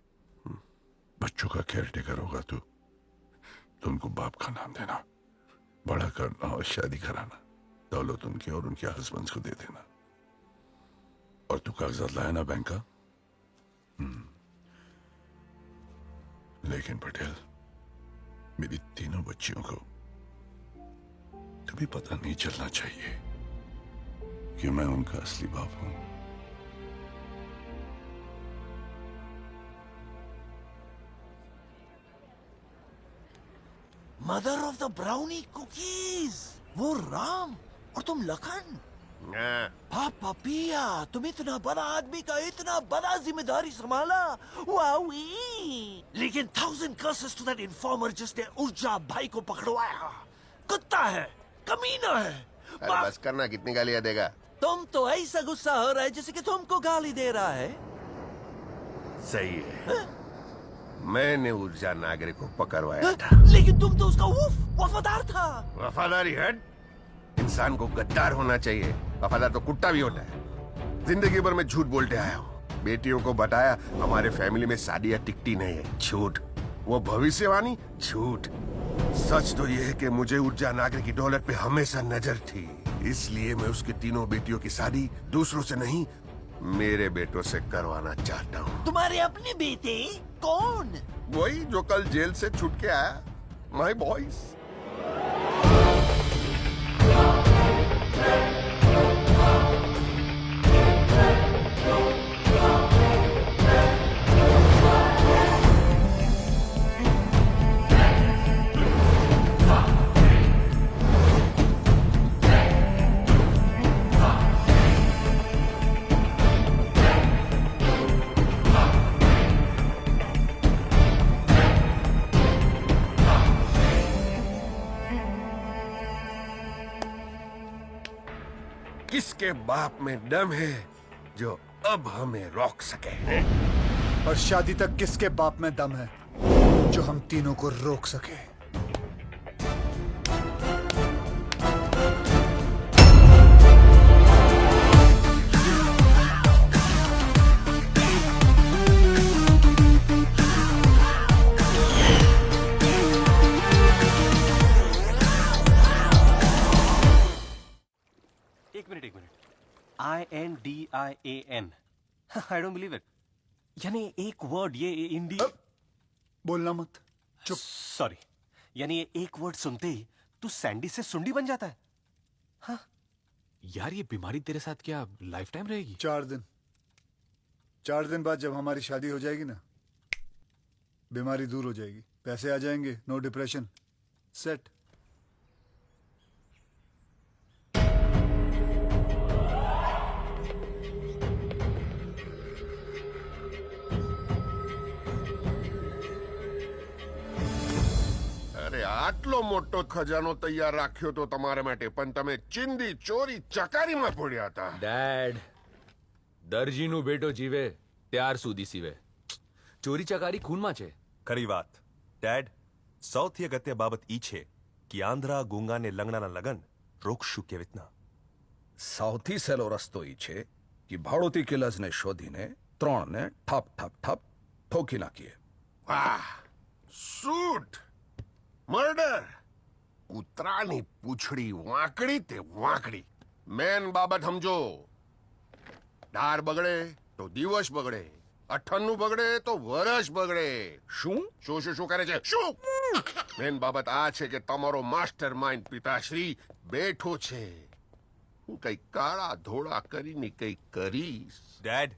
बच्चों का केयर टेकर होगा तू। तुमको बाप का नाम देना, बड़ा करना और शादी कराना, दौलत उनके और उनके हस्बैंड्स को दे देना। और तू कागजात लाया ना बैंक का? लेकिन पटेल, मेरी तीनों बच्चियों को कभी पता नहीं चलना चाहिए कि मैं उनका असली बाप हूं। Mother of the brownie cookies, वो राम और तुम लखन। पापा पिया, तुम इतना बड़ा आदमी का इतना बड़ा जिम्मेदारी संभाला, वावी। लेकिन 1000 curses to that informer जिसने ऊर्जा भाई को पकड़वाया। कुत्ता है, कमीना है। बस करना, कितनी गालियां देगा? तुम तो ऐसा गुस्सा हो रहा है जैसे कि तुमको गाली दे रहा है। सही है, मैंने ऊर्जा नागरे को पकड़वाया था। लेकिन तुम तो उसका वफादार था। वफादारी हट, इंसान को गद्दार होना चाहिए, वफादार तो कुत्ता भी होता है। जिंदगी भर में झूठ बोलते आया हूँ, बेटियों को बताया हमारे फैमिली में शादियां टिकती नहीं है, झूठ। वो भविष्यवाणी, झूठ। सच तो ये है कि मुझे ऊर्जा नागरे की दौलत पे हमेशा नजर थी, इसलिए मैं उसकी तीनों बेटियों की शादी दूसरों से नहीं, मेरे बेटों से करवाना चाहता हूँ। तुम्हारे अपने बेटे? कौन? वही जो कल जेल से छूट के आया, माय बॉयज। किसके बाप में दम है जो अब हमें रोक सके? और शादी तक किसके बाप में दम है जो हम तीनों को रोक सके? एक minute INDIAN, I don't believe it। यानी एक वर्ड ये इंडी बोलना मत, चुप। सॉरी, यानी ये एक वर्ड सुनते ही तू सैंडी से सुंडी बन जाता है। हाँ यार, ये बीमारी तेरे साथ क्या लाइफ टाइम रहेगी? 4 दिन बाद जब हमारी शादी हो जाएगी ना, बीमारी दूर हो जाएगी, पैसे आ जाएंगे, नो डिप्रेशन, सेट। અરે આટલો મોટો ખજાનો તૈયાર રાખ્યો તો તમારા માટે, પણ તમે ચિંદી ચોરી ચકારીમાં પડ્યા હતા। ડેડ, દરજીનું બેટો જીવે ત્યાર સુધી સીવે, ચોરી ચકારી ખૂનમાં છે। ખરી વાત ડેડ, સૌથી અગત્ય બાબત ઈ છે કે આંધ્રા ગુંગા ને લંગડાના લગન રોકશું કેવી રીતના? સૌથી સહેલો રસ્તો ઈ છે કે ભાડોતી કિલર્સને શોધીને 3 ને ઠપ ઠપ ઠપ ઠોકી નાખીએ। વાહ, શૂટ, મર્ડર। કૂતરાની પૂંછડી વાંકડી તે વાંકડી। મેન બાબત સમજો, ધાર બગડે તો દિવસ બગડે, અઠન્નું બગડે તો વરસ બગડે। શું શું શું શું કરે છે? શું? મેન બાબત આ છે કે તમારો માસ્ટર માઇન્ડ પિતાશ્રી બેઠો છે। હું કઈ કાળા ધોળા કરીને કઈ કરીશ। ડેડ,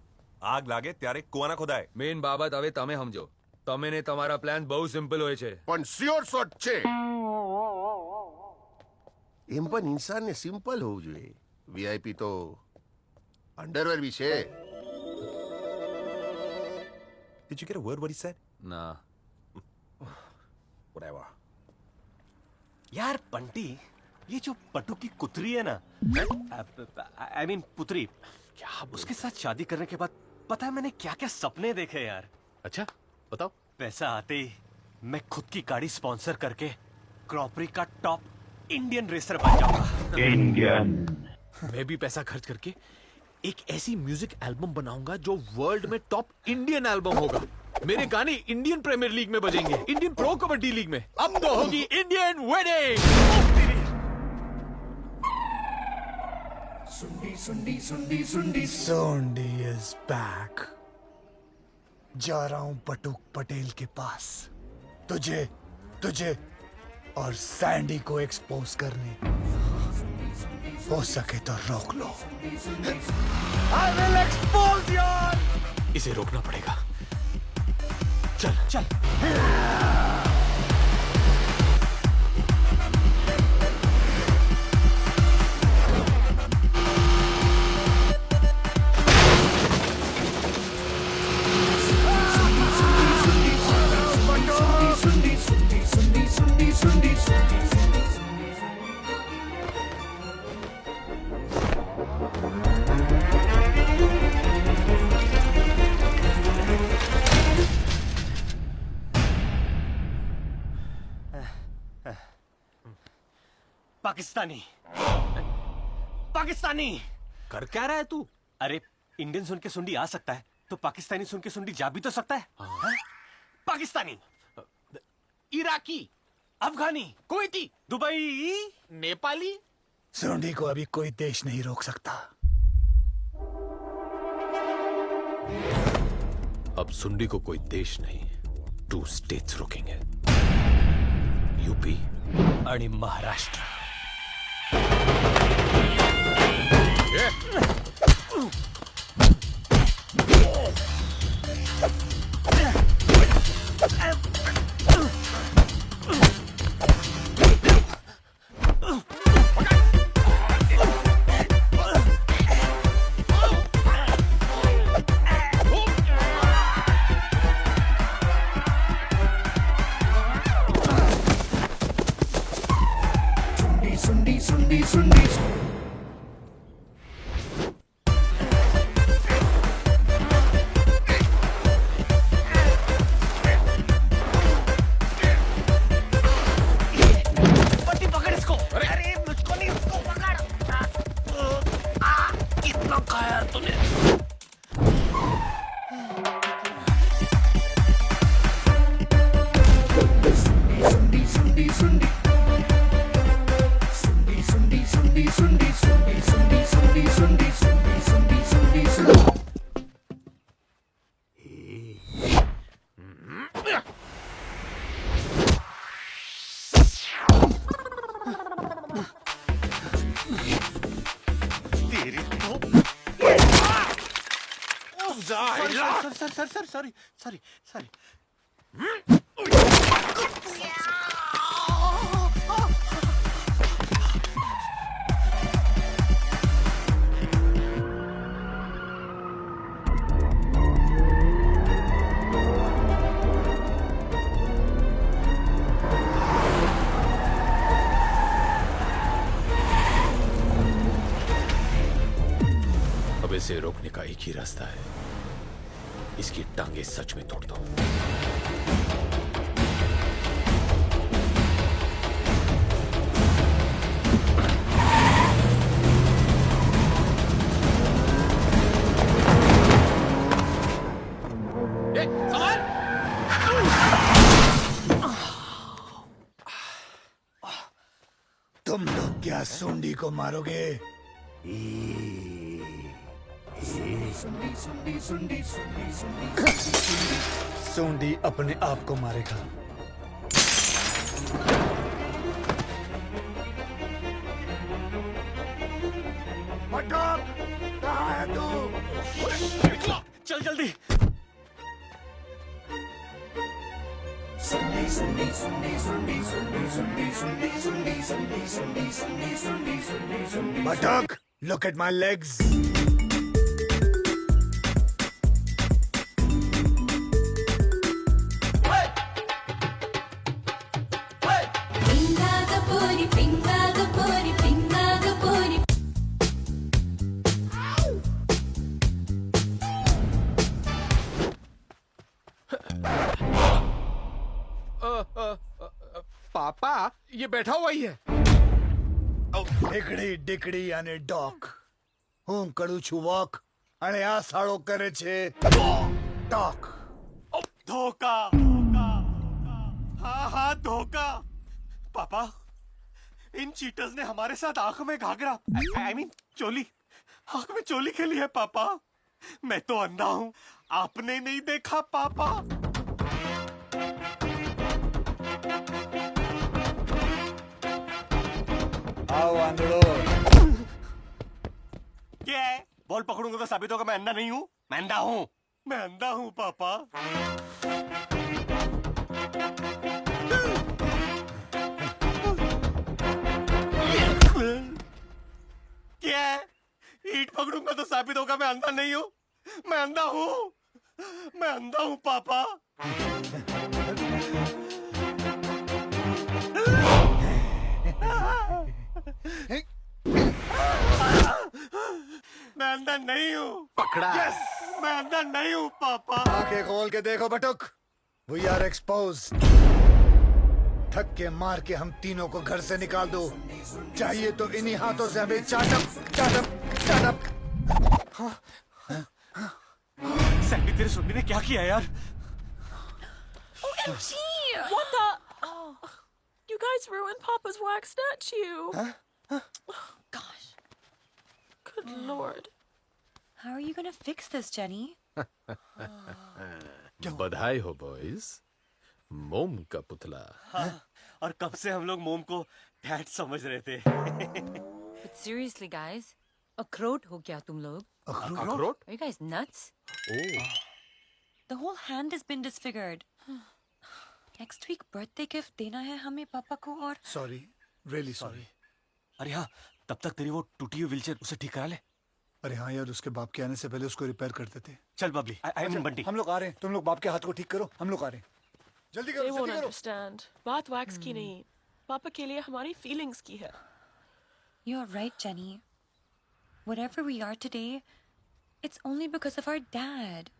આગ લાગે ત્યારે કુવાના ખોદાય। મેન બાબત હવે તમે સમજો, તમે ને તમારા પ્લાન બહુ સિમ્પલ હોય છે, પણ સ્યોર શોટ છે। એમ પણ ઇન્સાનને સિમ્પલ હોવું જોઈએ, વીઆઈપી તો અંડરવેર બી છે। Did you get a word what he said? ના। Whatever. यार पंटी, ये जो पट्टू की कुतरी है ना, आई मीन पुत्री, क्या उसके साथ शादी करने के बाद पता है मैंने क्या क्या सपने देखे यार। अच्छा बताओ। पैसा आते ही मैं खुद की गाड़ी स्पॉन्सर करके क्रॉपरी का टॉप इंडियन रेसर बन जाऊंगा। इंडियन। मैं भी पैसा खर्च करके एक ऐसी म्यूजिक एल्बम बनाऊंगा जो वर्ल्ड में टॉप इंडियन एल्बम होगा। मेरे गाने इंडियन प्रीमियर लीग में बजेंगे, इंडियन प्रो कबड्डी लीग में। अब तो होगी इंडियन वेडिंग। सुंडी सुंडी सुंडी सुंडी सोंडी इज बैक। जा रहा हूं बटुक पटेल के पास, तुझे और सैंडी को एक्सपोज करने। हो सके तो रोक लो। I will expose you! इसे रोकना पड़ेगा। चल चल। पाकिस्तानी पाकिस्तानी कर क्या रहा है तू? अरे इंडियन सुन के सुंडी आ सकता है तो पाकिस्तानी सुन के सुंडी जा भी तो सकता है हाँ? पाकिस्तानी, इराकी, अफगानी, कुवैती, दुबई, नेपाली। सुंडी को अभी कोई देश नहीं रोक सकता। अब सुंडी को कोई देश नहीं 2 स्टेट्स रोकेंगे, यूपी आणि महाराष्ट्र। sorry. अब इसे रोकने का एक ही रास्ता है, इसकी टांगे सच में तोड़ दो। तुम लोग क्या सूंडी को मारोगे? सूंडी अपने आप को मारेगा। कहाँ है तू? चल जल्दी। Matak, look at my legs. पापा ये बैठा हुआ ही है। ડીકડી ડીકડી અને ડોક હું કરું છું વોક અને આ સાળો કરે છે ટોક। धोखा, हाँ धोखा। पापा, इन चीटर्स ने हमारे साथ आंख में घाघरा I mean चोली, आंख में चोली खेली है पापा। मैं तो अंधा हूँ, आपने नहीं देखा पापा। आओ आंधड़ो। क्या है? बॉल पकड़ूंगा तो साबित होगा मैं अंधा नहीं हूँ। मैं अंधा हूँ, मैं अंधा हूँ पापा। क्या है? ईंट पकड़ूंगा तो साबित होगा मैं अंधा नहीं हूँ। मैं अंधा हूँ, मैं अंधा हूँ पापा। मैं अंधा नहीं हूँ। पकड़ा। यस, मैं अंधा नहीं हूँ पापा। आंखें खोल के देखो बटुक। We are exposed. धक्के मार के हम तीनों को घर से निकाल दो। चाहिए तो इन्हीं हाथों से हमें चाटप चाटप चाटप। सैंडी, तेरे सुनने ने क्या किया यार? OMG! What the? Oh, you guys ruined Papa's wax statue. Gosh. Good Lord. How are you gonna fix this, Jenny? बधाई हो बॉयज, मोम का पुतला। हाँ, और कब से हम लोग मोम को डैड समझ रहे थे। But seriously, guys, अखरोट हो क्या तुम लोग? अखरोट? Are you guys nuts? The whole hand has been disfigured. Next week birthday gift देना है हमें पापा को और सॉरी, रियली सॉरी। अरे हाँ, तब तक तेरी वो टूटी हुई व्हीलचेयर उसे ठीक करा ले। अरे हाँ यार, उसके बाप के आने से पहले उसको रिपेयर करते थे। चल बबली, आई मीन बंटी। हम लोग आ रहे हैं, तुम लोग बाप के हाथ को ठीक करो, हम लोग आ रहे हैं। जल्दी करो, They जल्दी won't करो। understand. बात wax की नहीं, पापा के लिए हमारी feelings की है. You're right, Jenny. Whatever we are today, it's only because of our dad.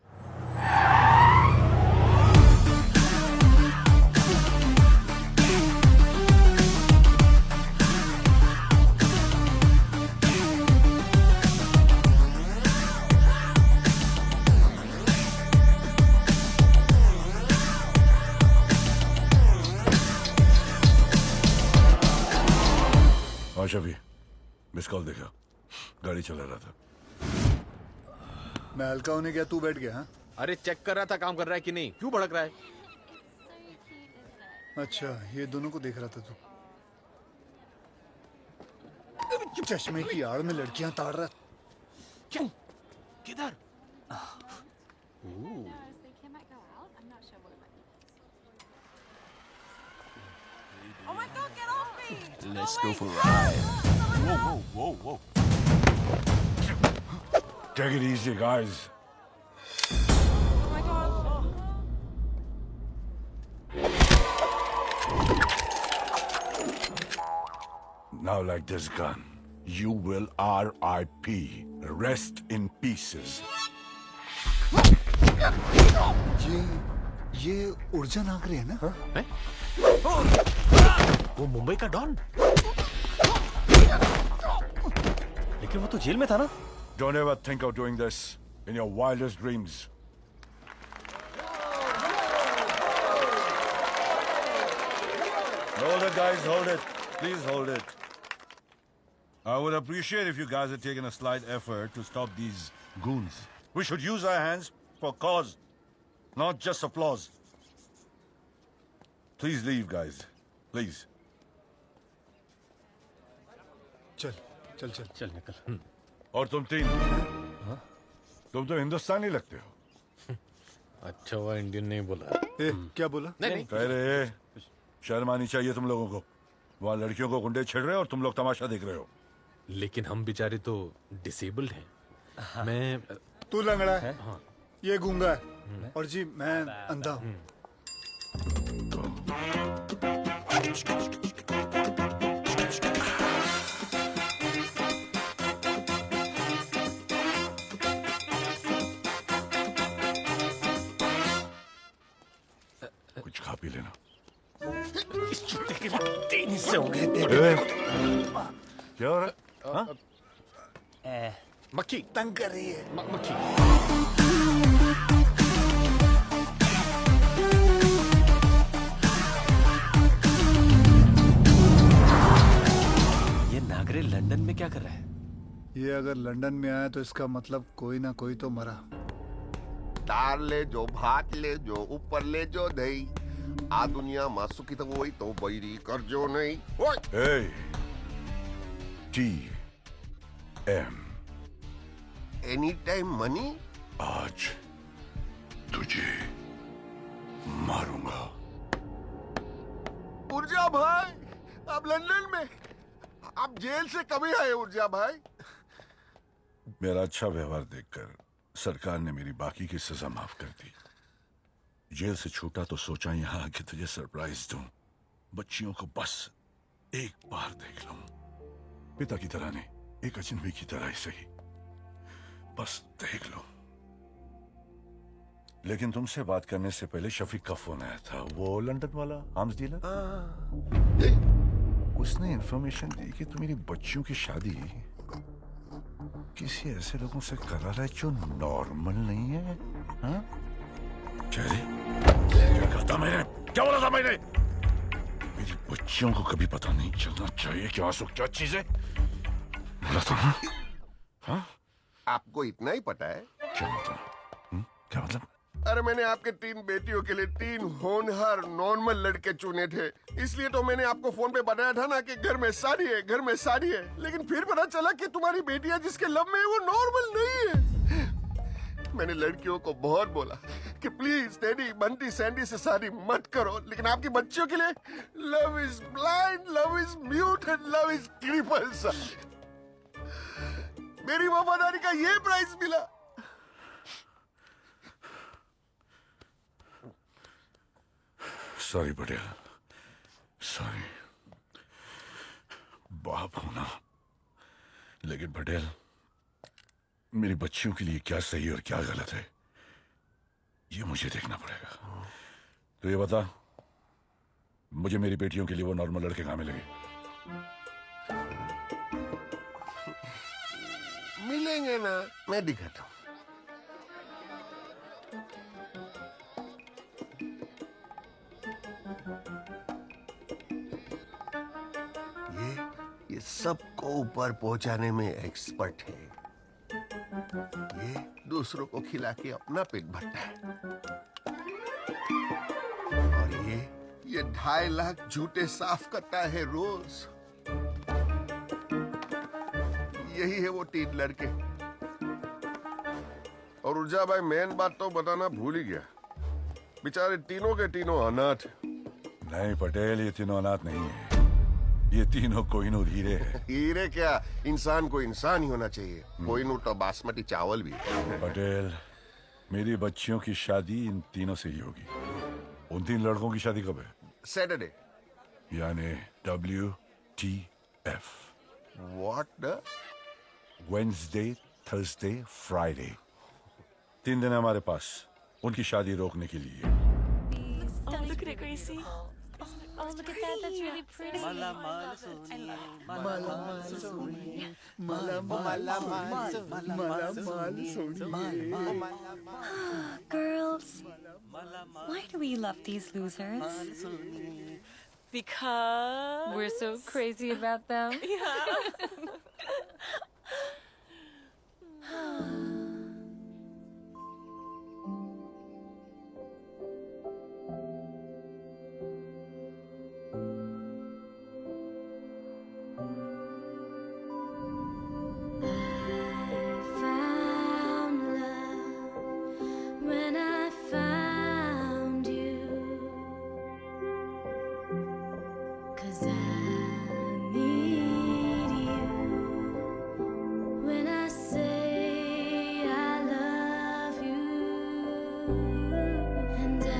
हाँ शफी, मिस कॉल देखा, गाड़ी चला रहा था। मैं हल्का होने गया, तू बैठ गया। हाँ? अरे चेक कर रहा था काम कर रहा है कि नहीं, क्यों भड़क रहा है? अच्छा, ये दोनों को देख रहा था तू। चश्मे की आड़ में लड़कियां ताड़ रहा। क्यों? किधर? Oh my god, get off me! Let's go for a ride. Whoa. Take it easy, guys. Oh my god. Now like this gun, you will R.I.P. Rest in pieces. ये ऊर्जा नागरे है ना? वो मुंबई का डॉन। लेकिन वो तो जेल में था ना? Don't ever think of doing this in your wildest dreams. Hold it, guys, hold it. Please hold it. I would appreciate if you guys had taken a slight effort to stop these goons. We should use our hands for cause, not just applause. Please leave, guys. Please. चल निकल। और तुम तीन, तुम तो हिंदुस्तानी लगते हो। अच्छा हुआ इंडियन नहीं बोला। क्या बोला? नहीं। कह रहे शर्म आनी चाहिए तुम लोगों को। वहाँ लड़कियों को गुंडे छिड़ रहे हो और तुम लोग तमाशा देख रहे हो। लेकिन हम बेचारे तो डिसेबल्ड हैं। मैं तू लंगड़ा है, ये गूंगा है, और जी मैं अंधा हूँ। कुछ खा पी लेना। इस चुट्टे के लिए 3 हिस्से हो गए थे। क्या हो रहा है? मक्खी तंग कर रही है। मक्खी। ये नागरे लंदन में क्या कर रहा है? ये अगर लंदन में आया तो इसका मतलब कोई ना कोई तो मरा। दाल ले जो, भात ले जो, ऊपर ले जो दही। आ दुनिया में सुखी तो वही तो बैरी कर जो नहीं। Hey, TM. Any time money. आज तुझे मारूंगा। ऊर्जा भाई, आप लंदन में, आप जेल से कभी आए ऊर्जा भाई? मेरा अच्छा व्यवहार देखकर सरकार ने मेरी बाकी की सजा माफ कर दी। जेल से छूटा तो सोचा यहाँ आके तुझे सरप्राइज दूं। बच्चियों को बस एक बार देख लूं। पिता की तरह नहीं, एक अजनबी की तरह ही सही, बस देख लो। लेकिन तुमसे बात करने से पहले शफीक का फोन आया था, वो लंदन वाला आर्म्स डीलर। उसने इंफॉर्मेशन दी कि तुम्हारी बच्चियों की शादी किसी ऐसे लोगों से करा रहा है जो नॉर्मल नहीं है। हाँ? क्या कहा था मैंने? क्या बोला था मैंने? मेरी बच्चियों को कभी पता नहीं चलना चाहिए कि आंसू क्या चीज है। बोला था ना? हाँ? आपको इतना ही पता है? क्या मतलब? क्या मतलब? अरे मैंने आपके 3 बेटियों के लिए 3 होनहार नॉर्मल लड़के चुने थे, इसलिए तो मैंने आपको फोन पे बताया था ना कि घर में शादी है, घर में शादी है। लेकिन फिर पता चला कि तुम्हारी बेटियां जिसके लब में है वो नॉर्मल नहीं है। मैंने लड़कियों को बहुत बोला कि प्लीज डैडी बंटी सैंडी से शादी मत करो, लेकिन आपकी बच्चियों के लिए love is blind, love is mute and love is cripple. मेरी वफादारी का ये प्राइस मिला। Sorry Patel, sorry. बाप होना, लेकिन पटेल मेरी बच्चियों के लिए क्या सही और क्या गलत है ये मुझे देखना पड़ेगा। तो ये बता, मुझे मेरी बेटियों के लिए वो नॉर्मल लड़के कहाँ मिलेंगे? मिलेंगे ना, मैं दिखाता हूँ। ये सबको ऊपर पहुंचाने में एक्सपर्ट है। ये दूसरों को खिला के अपना पेट भरता है, और ये 2.5 लाख जूते साफ करता है रोज। यही है वो 3 लड़के। और ऊर्जा भाई, मेन बात तो बताना भूल ही गया, बेचारे तीनों के तीनों अनाथ। नहीं पटेल, ये तीनों अनाथ नहीं है, ये तीनों कोहिनूर हीरे हैं। हीरे क्या, इंसान को इंसान ही होना चाहिए। कोहिनूर तो बासमती चावल भी है। पटेल, मेरी बच्चियों की शादी इन तीनों से ही होगी। उन 3 लड़कों की शादी कब है? सैटरडे, यानी WTF। What the? Wednesday, Thursday, Friday. 3 दिन है हमारे पास उनकी शादी रोकने के लिए। Oh, look at it, Gracie. Oh, look at that. That's really pretty. Girls, why do we love these losers? Because We're so crazy about them. yeah. When I found you, 'cause I need you. When I say I love you, and I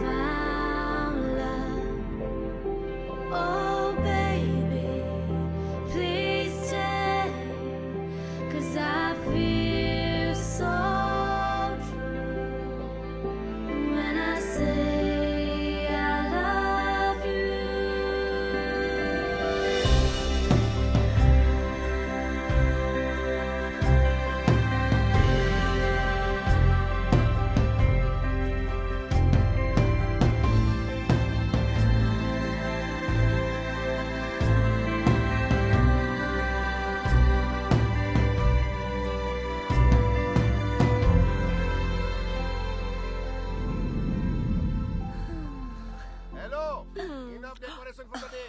found love. Oh baby, please stay, 'cause I feel so. When I say I love you, hello, enough decoration for the day.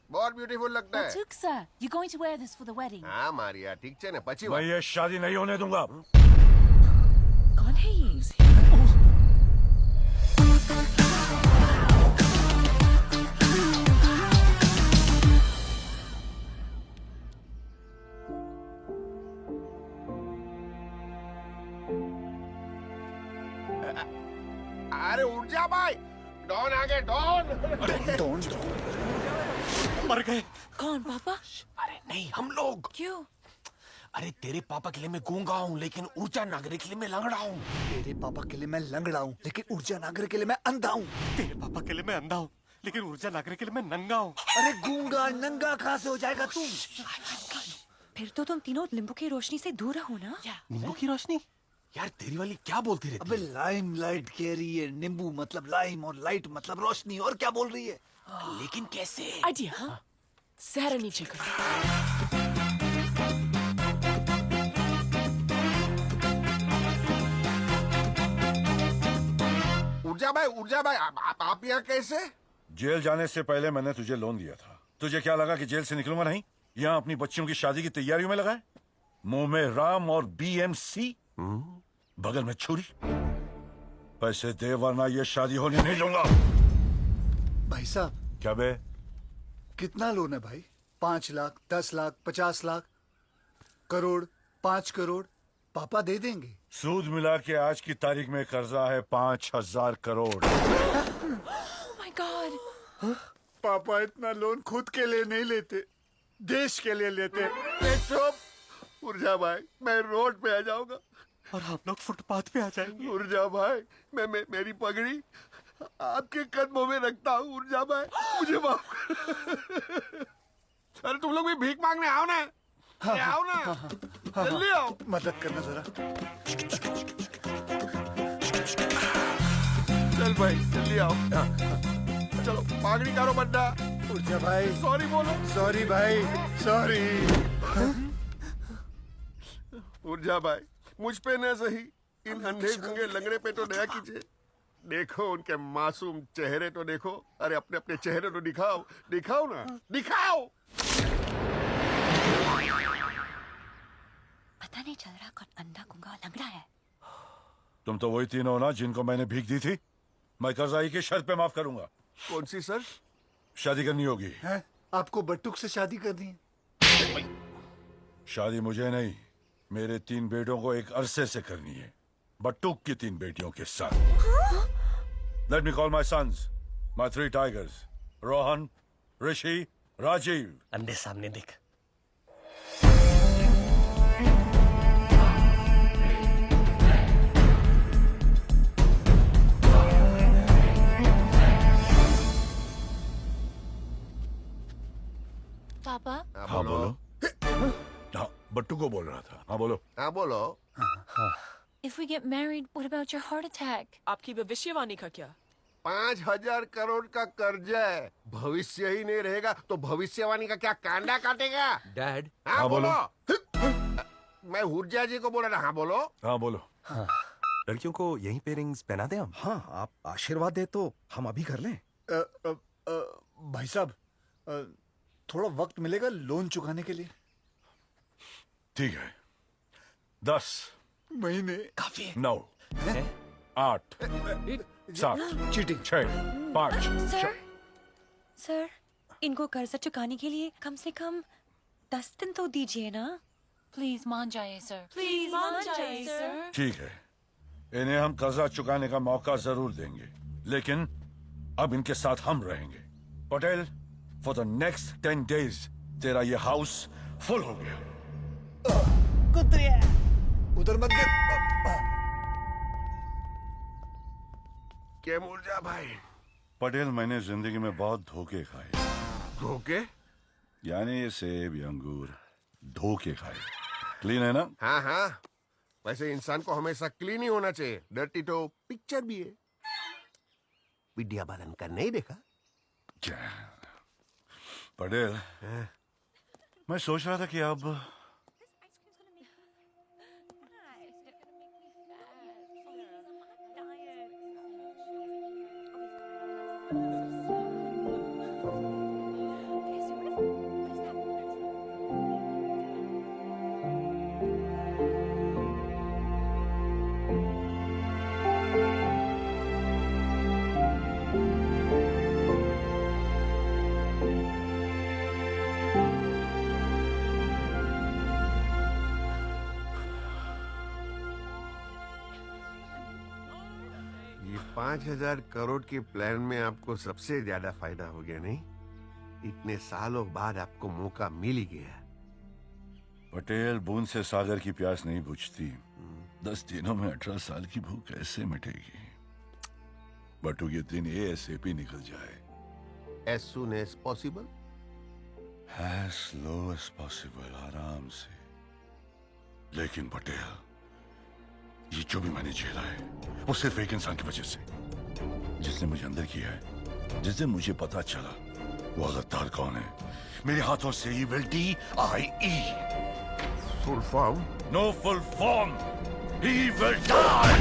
बहुत beautiful लगता है। Tuksa, you're going to wear this for the wedding. हाँ मारिया, ठीक है ना, पची मैं ये शादी नहीं होने दूंगा। कौन है ये? अरे उठ जा भाई, डॉन आ गए, डॉन। मर गए। कौन, पापा? अरे नहीं, हम लोग। क्यों? अरे तेरे पापा के लिए मैं गूंगा हूँ, लेकिन ऊर्जा नागरिक के लिए मैं लंगड़ा हूँ। तेरे पापा के लिए मैं लंगड़ा हूँ, लेकिन ऊर्जा नागर के लिए मैं अंधा हूँ। तेरे पापा के लिए मैं अंधा हूँ, लेकिन ऊर्जा नागरिक के लिए मैं नंगा हूँ। अरे गूंगा नंगा कहाँ से हो जाएगा तू? फिर तो तुम तीनों नींबू की रोशनी से दूर रहो ना। नींबू की रोशनी? यार तेरी वाली क्या बोलती रहती अबे लाइम लाइट कह रही है, नींबू मतलब लाइम और लाइट मतलब रोशनी, और क्या बोल रही है? लेकिन कैसे? आइडिया, हाँ? सहरा नीचे करो। ऊर्जा भाई आप यहाँ कैसे? जेल जाने से पहले मैंने तुझे लोन दिया था। तुझे क्या लगा कि जेल से निकलूंगा नहीं? यहाँ अपनी बच्चियों की शादी की तैयारियों में लगा है? मुंह में राम और BMC, बगल में छुरी। पैसे दे वरना ये शादी होने नहीं दूंगा। भाई साहब। क्या बे? कितना लोन है भाई? 5 लाख, 10 लाख, 50 लाख, करोड़, 5 करोड़? पापा दे देंगे। सूद मिला के आज की तारीख में कर्जा है 5000 करोड़। Oh my God! पापा इतना लोन खुद के लिए नहीं लेते, देश के लिए लेते। चुप ऊर्जा भाई, मैं रोड पे आ जाऊंगा और हम लोग फुटपाथ पे आ जाएंगे। ऊर्जा भाई, मैं मेरी पगड़ी आपके कदमों में रखता हूँ। ऊर्जा भाई, मुझे माफ कर। अरे तुम लोग भी भीख मांगने आओ ना। आओ ना, जल्दी आओ। मदद करना जरा। चल भाई जल्दी आओ। चलो पागड़ी करो बड्डा। ऊर्जा भाई सॉरी बोलो। सॉरी भाई, सॉरी। ऊर्जा भाई, मुझ पे न सही, इन अंधे गंगे लंगड़े पे तो दया कीजिए। देखो उनके मासूम चेहरे तो देखो। अरे अपने अपने चेहरे तो दिखाओ, दिखाओ ना, दिखाओ। पता नहीं चल रहा कौन अंधा गुंगा लंगड़ा है। तुम तो वही तीनों ना जिनको मैंने भीख दी थी। मैं कर्जाई की शर्त पे माफ करूंगा। कौन सी सर? शादी करनी होगी। है? आपको बट्टुक से शादी करनी है? शादी मुझे नहीं, मेरे 3 बेटों को एक अरसे से करनी है। बट्टुक की 3 बेटियों के साथ। Let me call my sons, my 3 tigers, Rohan, ऋषि, राजीव। अंधे सामने देख। पापा। हाँ बोलो। हाँ बट्टू को बोल रहा था। हाँ बोलो। हाँ बोलो। If we get married, what about your heart attack? आपकी भविष्यवाणी का क्या? 5000 करोड़ का कर्जा है। भविष्य ही नहीं रहेगा तो भविष्यवाणी का क्या कांडा काटेगा? डैड। हाँ बोलो। मैं ऊर्जा जी को बोल रहा। हाँ बोलो। हाँ बोलो। लड़कियों को यहीं पे रिंग्स पहना दे हम। हाँ आप आशीर्वाद दे तो हम अभी कर लें। भाई साहब, थोड़ा वक्त मिलेगा लोन चुकाने के लिए? ठीक है। 10 महीने 9 8 7 चीटिंग 6 5 सर, इनको कर्जा चुकाने के लिए कम से कम 10 दिन तो दीजिए ना। प्लीज मान जाइए सर। प्लीज मान जाइए सर। ठीक है, इन्हें हम कर्जा चुकाने का मौका जरूर देंगे, लेकिन अब इनके साथ हम रहेंगे। Patel, for the next 10 days तेरा ये हाउस फुल हो गया। कुत्रिया उधर मत गिर। क्या ऊर्जा भाई? पटेल, मैंने जिंदगी में बहुत धोखे खाए। धोखे? यानी ये सेब या अंगूर धोखे खाए। क्लीन है ना? हाँ हाँ, वैसे इंसान को हमेशा क्लीन ही होना चाहिए। डर्टी तो पिक्चर भी है। विद्या बालन का नहीं देखा? पटेल, मैं सोच रहा था कि अब ये 5000 करोड़ के प्लान में आपको सबसे ज्यादा फायदा हो गया नहीं? इतने सालों बाद आपको मौका मिल ही गया। पटेल, बूंद से सागर की प्यास नहीं बुझती। 10 दिनों में 18 साल की भूख कैसे मिटेगी? बटू ये दिन ASAP निकल जाए। As soon as possible? As slow as possible, आराम से। लेकिन पटेल, ये जो भी मैंने झेला है वो सिर्फ एक इंसान की वजह से, जिसने मुझे अंदर किया है। जिस दिन मुझे पता चला वो गद्दार कौन है, मेरे हाथों से ही will DIE। Full form? No full form. He will die.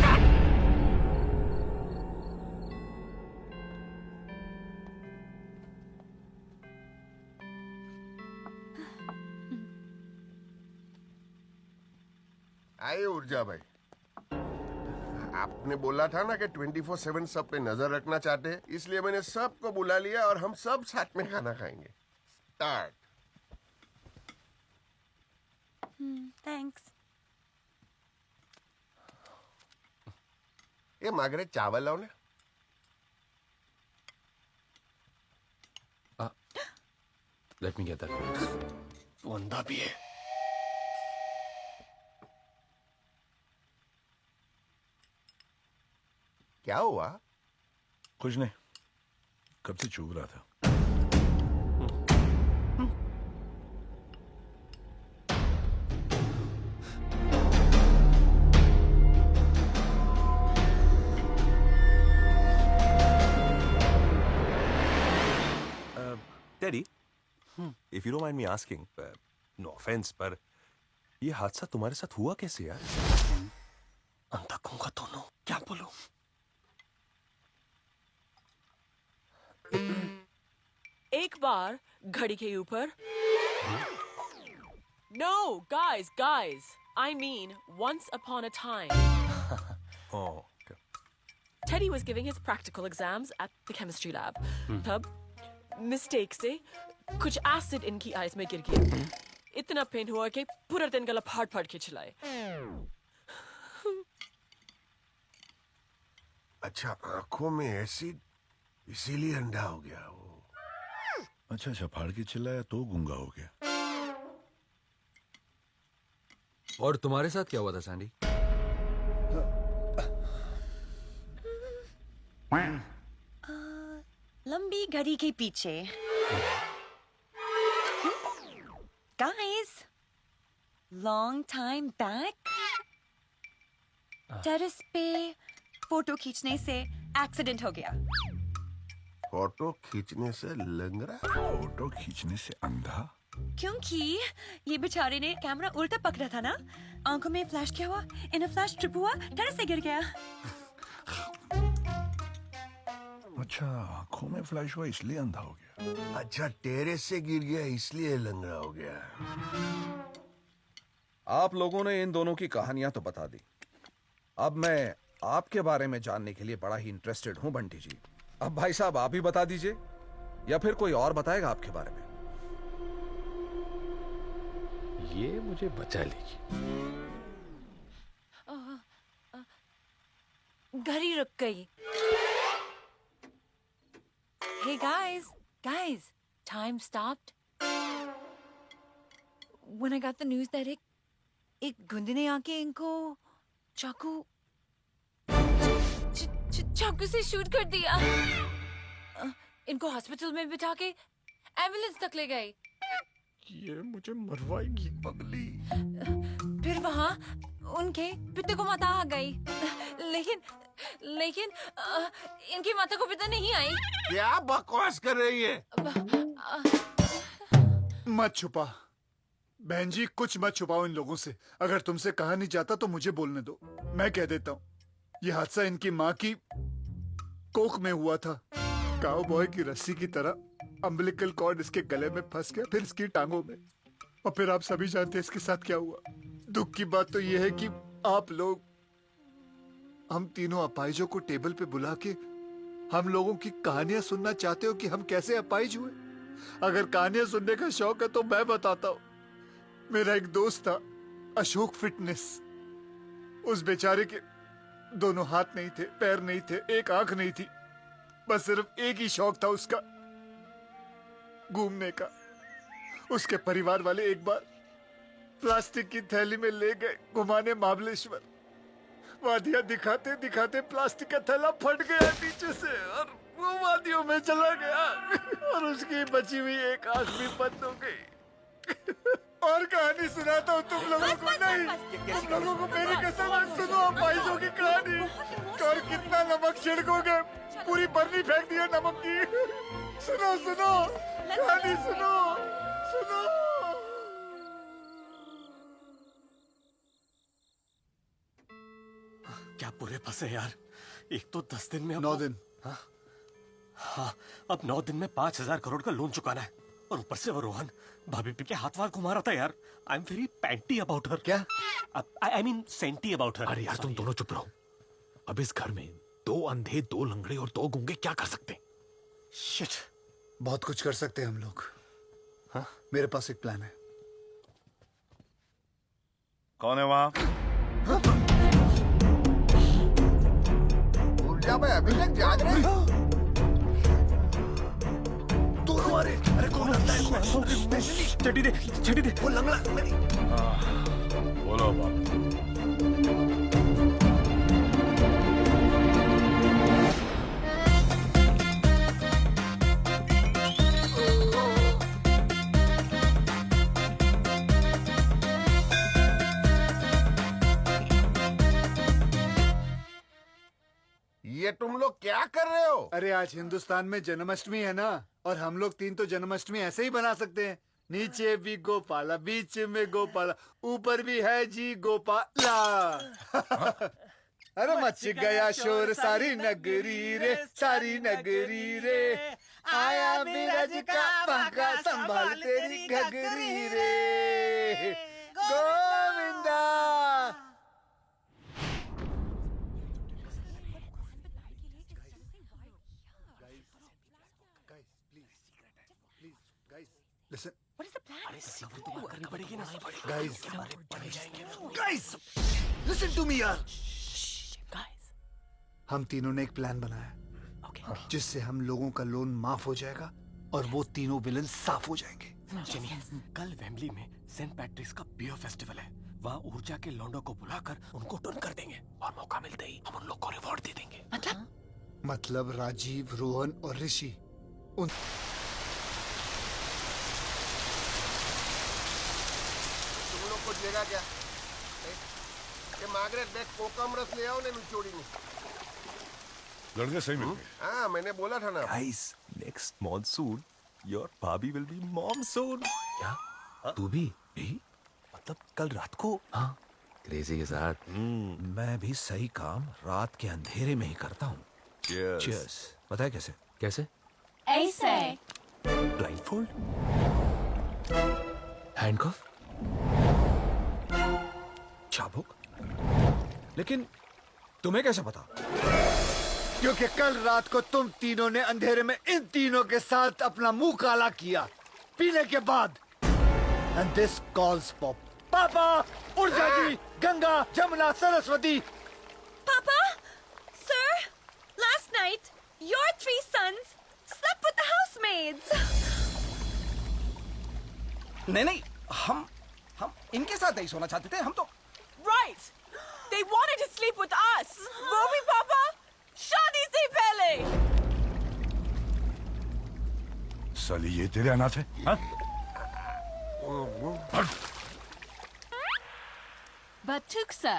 आइए ऊर्जा भाई, आपने बोला था ना कि 24/7 सब पे नजर रखना चाहते हैं, इसलिए मैंने सबको बुला लिया और हम सब साथ में खाना खाएंगे। स्टार्ट। थैंक्स। ये मागरे चावल लाओ ना। Let me get that. वंदा भी है। क्या हुआ? कुछ नहीं, कब से चूक रहा था। Teddy, if you don't mind me asking, no offense, पर ये हादसा तुम्हारे साथ हुआ कैसे यार? अंधा गूंगा दोनों, क्या बोलूं? एक बार घड़ी के ऊपर. No, guys. I mean, once upon a time. Oh, okay. Teddy was giving his practical exams at the chemistry lab. तब mistake से कुछ acid इनकी eyes में गिर गया. इतना पेन हुआ कि पूरा दिन गला फाड़ के चलाए. अच्छा, आंखों में एसिड, इसीलिए अंधा हो गया वो। अच्छा, फाड़ के चिल्लाया तो गूंगा हो गया। और तुम्हारे साथ क्या हुआ था सैंडी? लंबी घड़ी के पीछे। Guys, long time back, terrace पे फोटो खींचने से एक्सीडेंट हो गया। फोटो खींचने से लंगड़ा? फोटो खींचने से अंधा? क्योंकि ये बेचारे ने कैमरा उल्टा पकड़ा था ना, आंखों में फ्लैश किया हुआ, इन फ्लैश ट्रिप हुआ, टेरेस से गिर गया। अच्छा, आंखों में फ्लैश हुआ इसलिए अंधा हो गया। अच्छा, टेरेस से गिर गया इसलिए लंगड़ा हो गया। आप लोगों ने इन दोनों की कहानियां तो बता दी। अब मैं आपके बारे में जानने के लिए बड़ा ही इंटरेस्टेड हूं बंटी जी। अब भाई साहब आप ही बता दीजिए या फिर कोई और बताएगा आपके बारे में? ये मुझे बचा लेगी। घड़ी रुक गई। Hey guys, time stopped. When I got the news that एक गुंडे ने आके इनको चाकू से शूट कर दिया। इनको हॉस्पिटल में बिठा के एम्बुलेंस तक ले गए। ये मुझे मरवाएगी पगली। फिर वहाँ उनके पिता को माता आ गई, लेकिन इनकी माता को पिता नहीं आई। क्या बकवास कर रही है? मत छुपा बहन जी, कुछ मत छुपाओ इन लोगों से। अगर तुमसे कहा नहीं जाता तो मुझे बोलने दो, मैं कह देता हूँ। यह हादसा इनकी माँ की कोख में हुआ था। काउबॉय की रस्सी की तरह अम्बिलिकल कॉर्ड इसके गले में फंस गया, फिर इसकी टांगों में, और फिर आप सभी जानते हैं इसके साथ क्या हुआ। दुख की बात तो यह है कि आप लोग हम तीनों अपाहिजों को टेबल पे बुला के हम लोगों की कहानियां सुनना चाहते हो कि हम कैसे अपाहिज हुए। अगर कहानियां सुनने का शौक है तो मैं बताता हूँ। मेरा एक दोस्त था, अशोक फिटनेस। उस बेचारे के दोनों हाथ नहीं थे, पैर नहीं थे, एक आंख नहीं थी, बस सिर्फ एक ही शौक था उसका, घूमने का। उसके परिवार वाले एक बार प्लास्टिक की थैली में ले गए घुमाने महाबलेश्वर। वादियां दिखाते दिखाते प्लास्टिक का थैला फट गया नीचे से और वो वादियों में चला गया और उसकी बची हुई एक आंख भी बंद हो गई। और कहानी सुनाता हूँ तुम लोगों को। नहीं, तुम लोगों को मेरी कसम है, सुनो आप भाइयों की कहानी। और कितना नमक छिड़कोगे, पूरी बर्नी फेंक दिया नमक की। सुनो सुनो कहानी सुनो सुनो। क्या पूरे फंसे यार। एक तो 10 दिन में 9 दिन। हाँ, अब 9 दिन में 5,000 करोड़ का लोन चुकाना है और ऊपर से वो रोहन भाभी पी के हाथ वार घुमा रहा था यार। I am very panty about her. क्या? I mean senti about her. अरे यार तुम दोनों चुप रहो। अब इस घर में 2 अंधे, 2 लंगड़े और 2 गूंगे क्या कर सकते हैं? शिट। बहुत कुछ कर सकते हैं हम लोग। हाँ, मेरे पास एक प्लान है। कौन है वहाँ? ऊर्जा भाई अभी तक जाग रहे हो? दोनों आ रहे। अरे कौन आता है? छठी दे वो लंगड़ा मेरी। बोलो बाप। ये तुम लोग क्या कर रहे हो? अरे आज हिंदुस्तान में जन्माष्टमी है ना, और हम लोग 3 तो जन्माष्टमी ऐसे ही बना सकते हैं। नीचे भी गोपाला, बीच में गोपाला, ऊपर भी है जी गोपाला। अरे मच गया शोर सारी नगरी रे, सारी नगरी रे, आया बीरज का बांका संभाल तेरी घगरी रे, Govinda. Listen. What is the plan? अरे सीक्रेट तो बात करनी पड़ेगी ना। Guys, listen to me यार। हम तीनों ने एक प्लान बनाया जिससे हम लोगों का लोन माफ हो जाएगा और वो तीनों विलन साफ हो जाएंगे। कल वेम्बली में सेंट पैट्रिक्स का बियर फेस्टिवल है। वहाँ ऊर्जा के लौंडों को बुलाकर उनको टर्न कर देंगे और मौका मिलते ही हम उन लोग को रिवॉर्ड दे देंगे। मतलब राजीव, रोहन और ऋषि उन जगह क्या? ये मार्गरेट बैग कोकम रस ले आओ ने निचोड़ी में। लड़के सही मिल गए। हाँ मैंने बोला था ना। Guys, next monsoon, your भाभी will be mom soon. क्या? तू भी? मतलब कल रात को? हाँ, क्रेजी के साथ। मैं भी सही काम रात के अंधेरे में ही करता हूँ। Cheers. Cheers. पता है कैसे? कैसे? ऐसे। Blindfold? हैंडकफ? चाबुक? लेकिन तुम्हें कैसे पता? क्योंकि कल रात को तुम तीनों ने अंधेरे में इन तीनों के साथ अपना मुंह काला किया पीने के बाद। And this calls for पापा, ऊर्जा जी, Ganga, Jamuna, Saraswati. Papa, sir, last night your 3 sons slept with the housemaids. नहीं, हम इनके साथ नहीं सोना चाहते थे। हम तो Right! They wanted to sleep with us! वो भी पापा शादी से पहले! साली ये तेरे अनाथ है? हाँ? But Tuksa,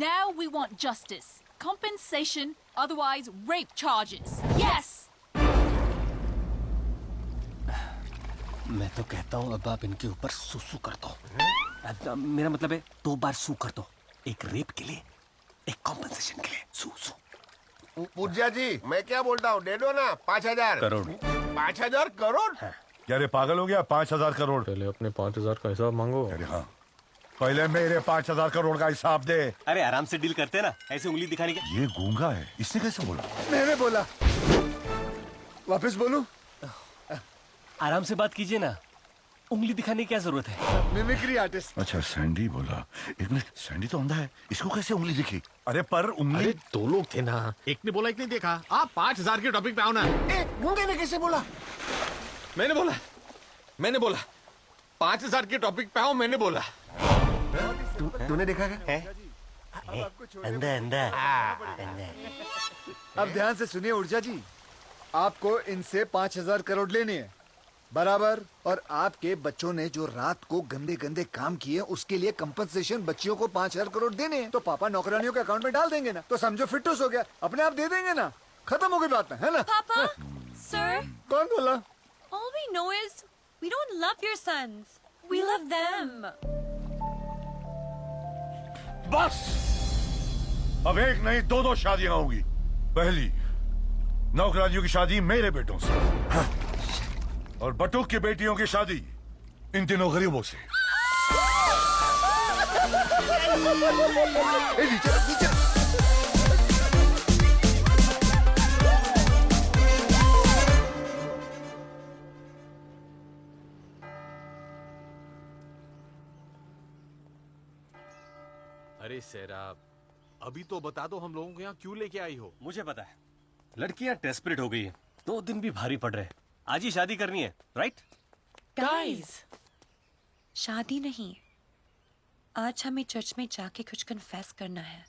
now we want justice. Compensation, otherwise rape charges. Yes! मैं तो कहता हूँ अब आप इनके ऊपर सुसु कर दो। मेरा मतलब है 2 बार सू कर दो। एक रेप के लिए, एक कॉम्पनसेशन के लिए। सू। ऊर्जा जी मैं क्या बोलता हूँ, दे दो ना 5,000 करोड़। 5,000 करोड़? क्या रे पागल हो गया? 5,000 करोड़? पहले अपने 5,000 का हिसाब मांगो। अरे हाँ, पहले मेरे 5,000 करोड़ का हिसाब दे। अरे आराम से डील करते ना, ऐसे उंगली दिखाने के। ये गूंगा है, इसने कैसे बोला? मैंने बोला। वापस बोलूं? आराम से बात कीजिए ना, उंगली दिखाने की क्या जरूरत है? Mimicry artist. अच्छा सैंडी बोला। एक मिनट, सैंडी तो अंधा है, इसको कैसे उंगली दिखी? अरे पर उंगली। अरे 2 लोग थे ना, एक ने बोला एक ने देखा। आप 5,000 के टॉपिक पे आओ ना। गूंगे ने कैसे बोला? मैंने बोला 5,000 के टॉपिक पे आओ। मैंने बोला तूने देखा क्या? अंदर अंदर। अब ध्यान से सुनिए ऊर्जा जी, आपको इनसे 5,000 करोड़ लेने हैं बराबर, और आपके बच्चों ने जो रात को गंदे गंदे काम किए उसके लिए कंपनसेशन बच्चियों को 5,000 करोड़ देने हैं। तो पापा नौकरानियों के अकाउंट में डाल देंगे ना, तो समझो फिटूस हो गया, अपने आप दे देंगे ना, खत्म हो गई बात ना, है ना? Papa, sir, कौन बोला? all we know is we don't love your sons. We love them. बस अब एक नहीं दो शादियां होगी। पहली नौकरानियों की शादी मेरे बेटों से, और बटुक की बेटियों की शादी इन तीनों गरीबों से। अरे सेरा, अभी तो बता दो हम लोगों को यहाँ क्यों लेके आई हो? मुझे पता है, लड़कियां डेस्परेट हो गई हैं। 2 दिन भी भारी पड़ रहे हैं, आज ही शादी करनी है, राइट? Guys, शादी नहीं, आज हमें चर्च में जाके कुछ कन्फेस करना है।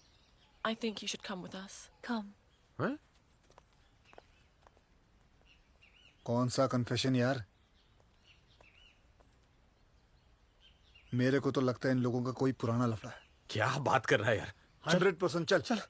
I think you should come with us. Come. हैं? कौन सा कन्फेशन यार? मेरे को तो लगता है इन लोगों का कोई पुराना लफड़ा है। क्या बात कर रहा है यार? 100% चल चल।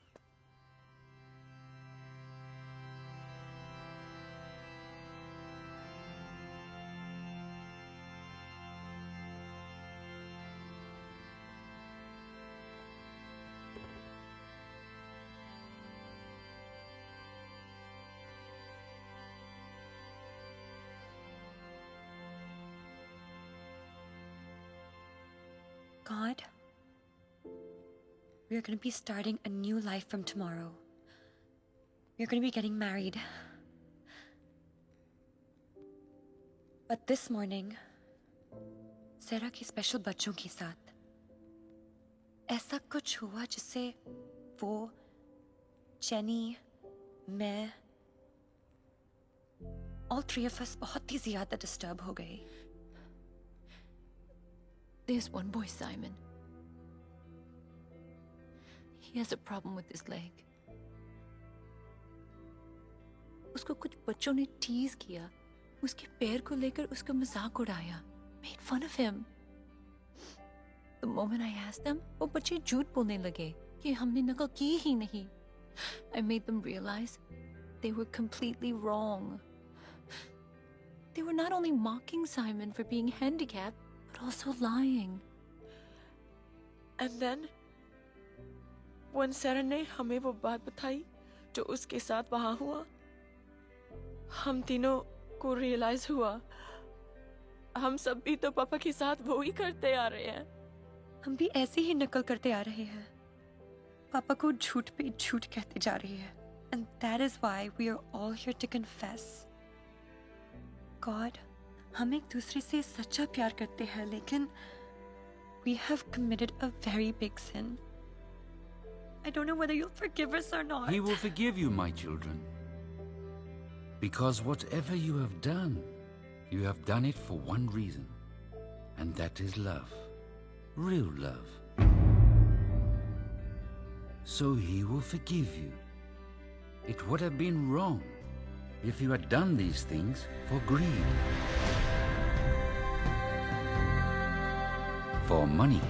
God, we're going to be starting a new life from tomorrow. We're going to be getting married. But this morning, Sarah के स्पेशल बच्चों के साथ ऐसा कुछ हुआ जिससे वो, जेनी, मैं, all 3 of us बहुत ही ज़्यादा डिस्टर्ब हो गए। There's one boy, Simon. He has a problem with his leg. उसको कुछ बच्चों ने टीज किया, उसके पैर को लेकर उसका मजाक उड़ाया, made fun of him. The moment I asked them, वो बच्चे झूठ बोलने लगे कि हमने नकल की ही नहीं. I made them realize they were completely wrong. They were not only mocking Simon for being handicapped, but also lying. And then, when Sarah ने हमें वो बात बताई जो उसके साथ वहाँ हुआ, हम तीनों को रियलाइज हुआ हम सब भी तो पापा के साथ वो ही करते आ रहे हैं। हम भी ऐसे ही नकल करते आ रहे हैं, पापा को झूठ पे झूठ कहते जा रहे हैं। And that is why we are all here to confess. God, हम एक दूसरे से सच्चा प्यार करते हैं, लेकिन we have committed a very big sin. I don't know whether you'll forgive us or not. He will forgive you, my children. Because whatever you have done it for one reason. And that is love. Real love. So he will forgive you. It would have been wrong if you had done these things for greed, for money,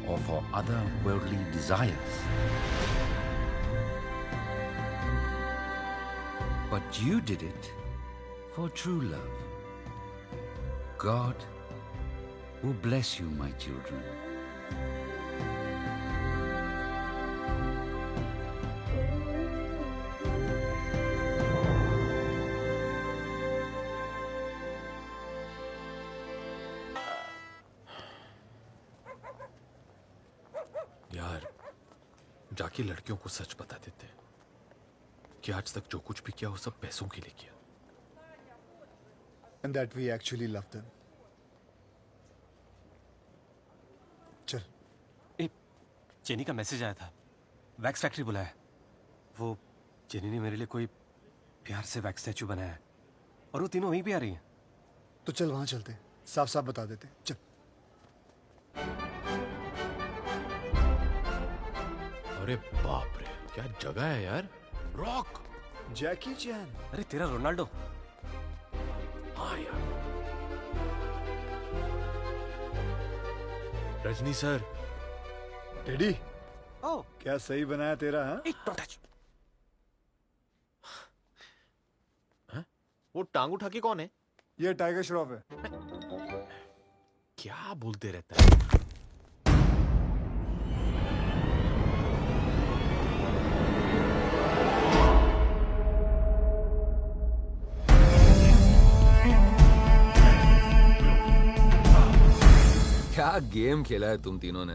or for other worldly desires. But you did it for true love. God will bless you, my children. यार, जाके लड़कियों को सच बता देते हैं कि आज तक जो कुछ भी किया वो सब पैसों के लिए किया। And that we actually love them. चल। जेनी का मैसेज आया था, वैक्स फैक्ट्री बुलाया। वो जेनी ने मेरे लिए कोई प्यार से वैक्स स्टैचू बनाया है और वो तीनों वहीं भी आ रही हैं। तो चल वहां चलते हैं। साफ साफ बता देते। चल। अरे बाप रे, क्या जगह है यार। रॉक, जैकी चैन। अरे तेरा रोनाल्डो। हाँ यार। रजनी सर। टेडी, ओह क्या सही बनाया तेरा? हाँ, वो टांग उठा के कौन है? ये टाइगर श्रॉफ है। क्या बोलते रहता है? क्या गेम खेला है तुम तीनों ने?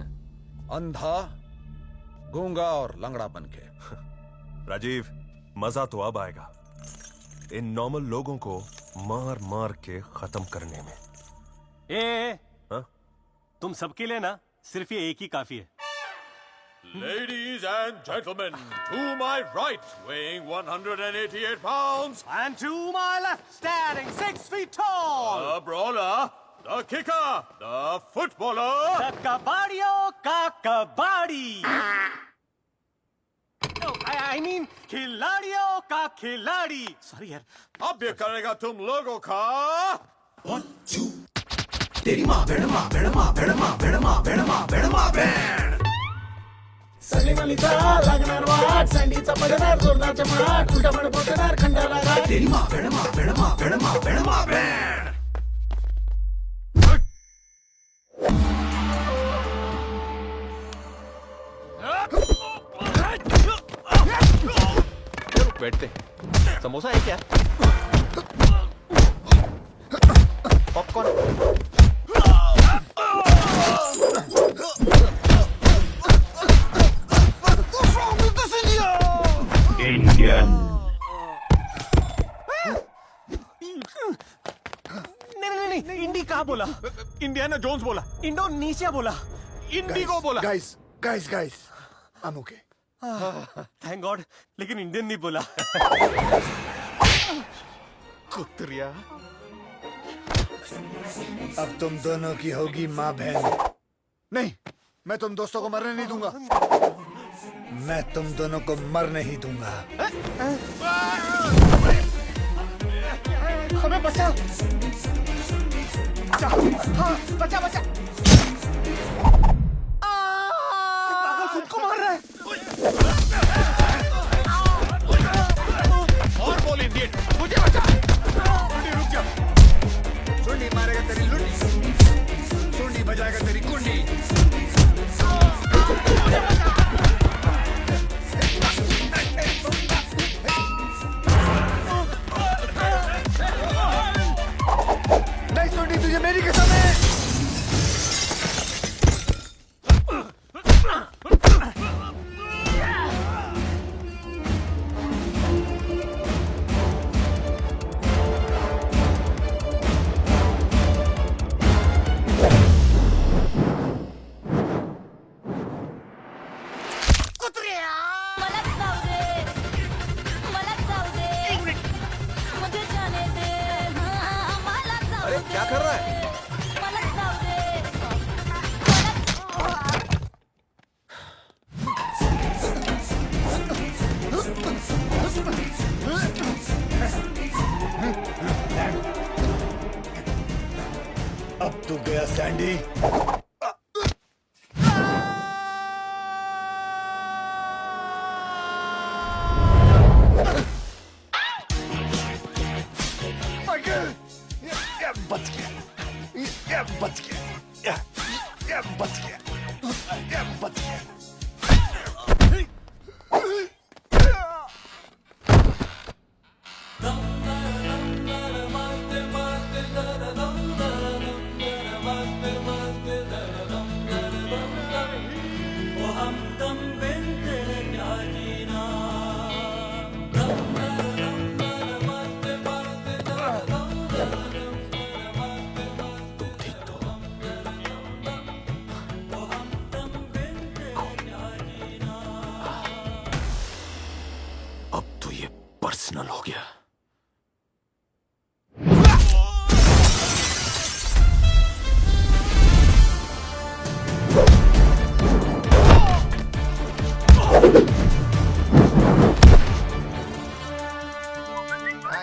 अंधा, गूंगा और लंगड़ा बन के। राजीव, मजा तो अब आएगा इन नॉर्मल लोगों को मार मार के खत्म करने में। हाँ? तुम सबके लिए ना सिर्फ ये एक ही काफी है। Ladies and gentlemen, to my right, weighing 188 pounds, and to my left, standing 6 feet tall, the brawler, the kicker, the footballer, the kabadio ka kabadi. Oh, I mean, खिलाड़ियों का खिलाड़ी। Sorry यार। अब ये करेगा तुम लोगों का 1 2 तेरी माँ बेड़ माँ बेड़ माँ बेड़ माँ बेड़ माँ बेड़ माँ बेड़ माँ बेड़ सलीमलीचा लागणार वाट सँडीचा पडणार जोरदारच्या माट उलटा पड पोचणार खंडाला घाट तेरी माँ बेड़ माँ बेड़ माँ बेड़ माँ बेड़ माँ बेड़ बैठते। समोसा है क्या? पॉपकॉर्न। इंडियन। नहीं, इंडी कहाँ बोला? इंडियाना जोन्स बोला। इंडोनेशिया बोला। इंडिगो बोला। Guys, I'm okay. Thank God, लेकिन इंडियन नहीं बोला। कुत्रिया। अब तुम दोनों की होगी माँ बहन। नहीं, मैं तुम दोस्तों को मरने नहीं दूंगा। मैं तुम दोनों को मरने ही दूंगा। हमें बचा। हाँ, बचा। पागल खुद को मार रहा है। और बोल इंडियन, मुझे बचा। रुक जा। सुंडी मारेगा तेरी लुंडी, सुंडी बजाएगा तेरी कुंडी। नहीं सुंडी, तुझे मेरी कसम है। क्या कर रहा है? अब तू गया सैंडी।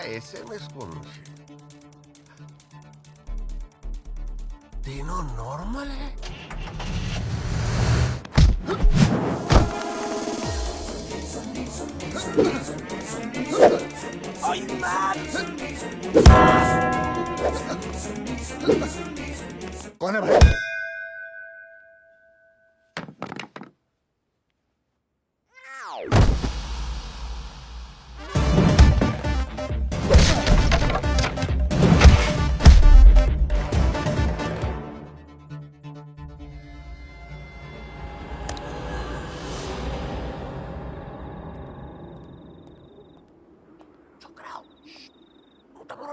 एसएमएस कौन से तीनों नॉर्मल है? कौन है भाई?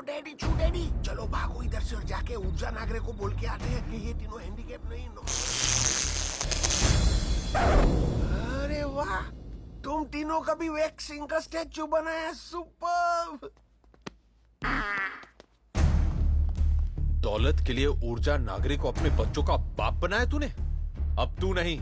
डैडी छू डैडी, चलो भागो इधर से और जाके ऊर्जा नागरे को बोल के आते हैं कि ये तीनों हैंडीकैप नहीं नो। अरे वाह, तुम तीनों का भी वैक्सिंग का स्टैचू बनाया, सुपर्ब। दौलत के लिए ऊर्जा नागरिक को अपने बच्चों का बाप बनाया तूने? अब तू नहीं,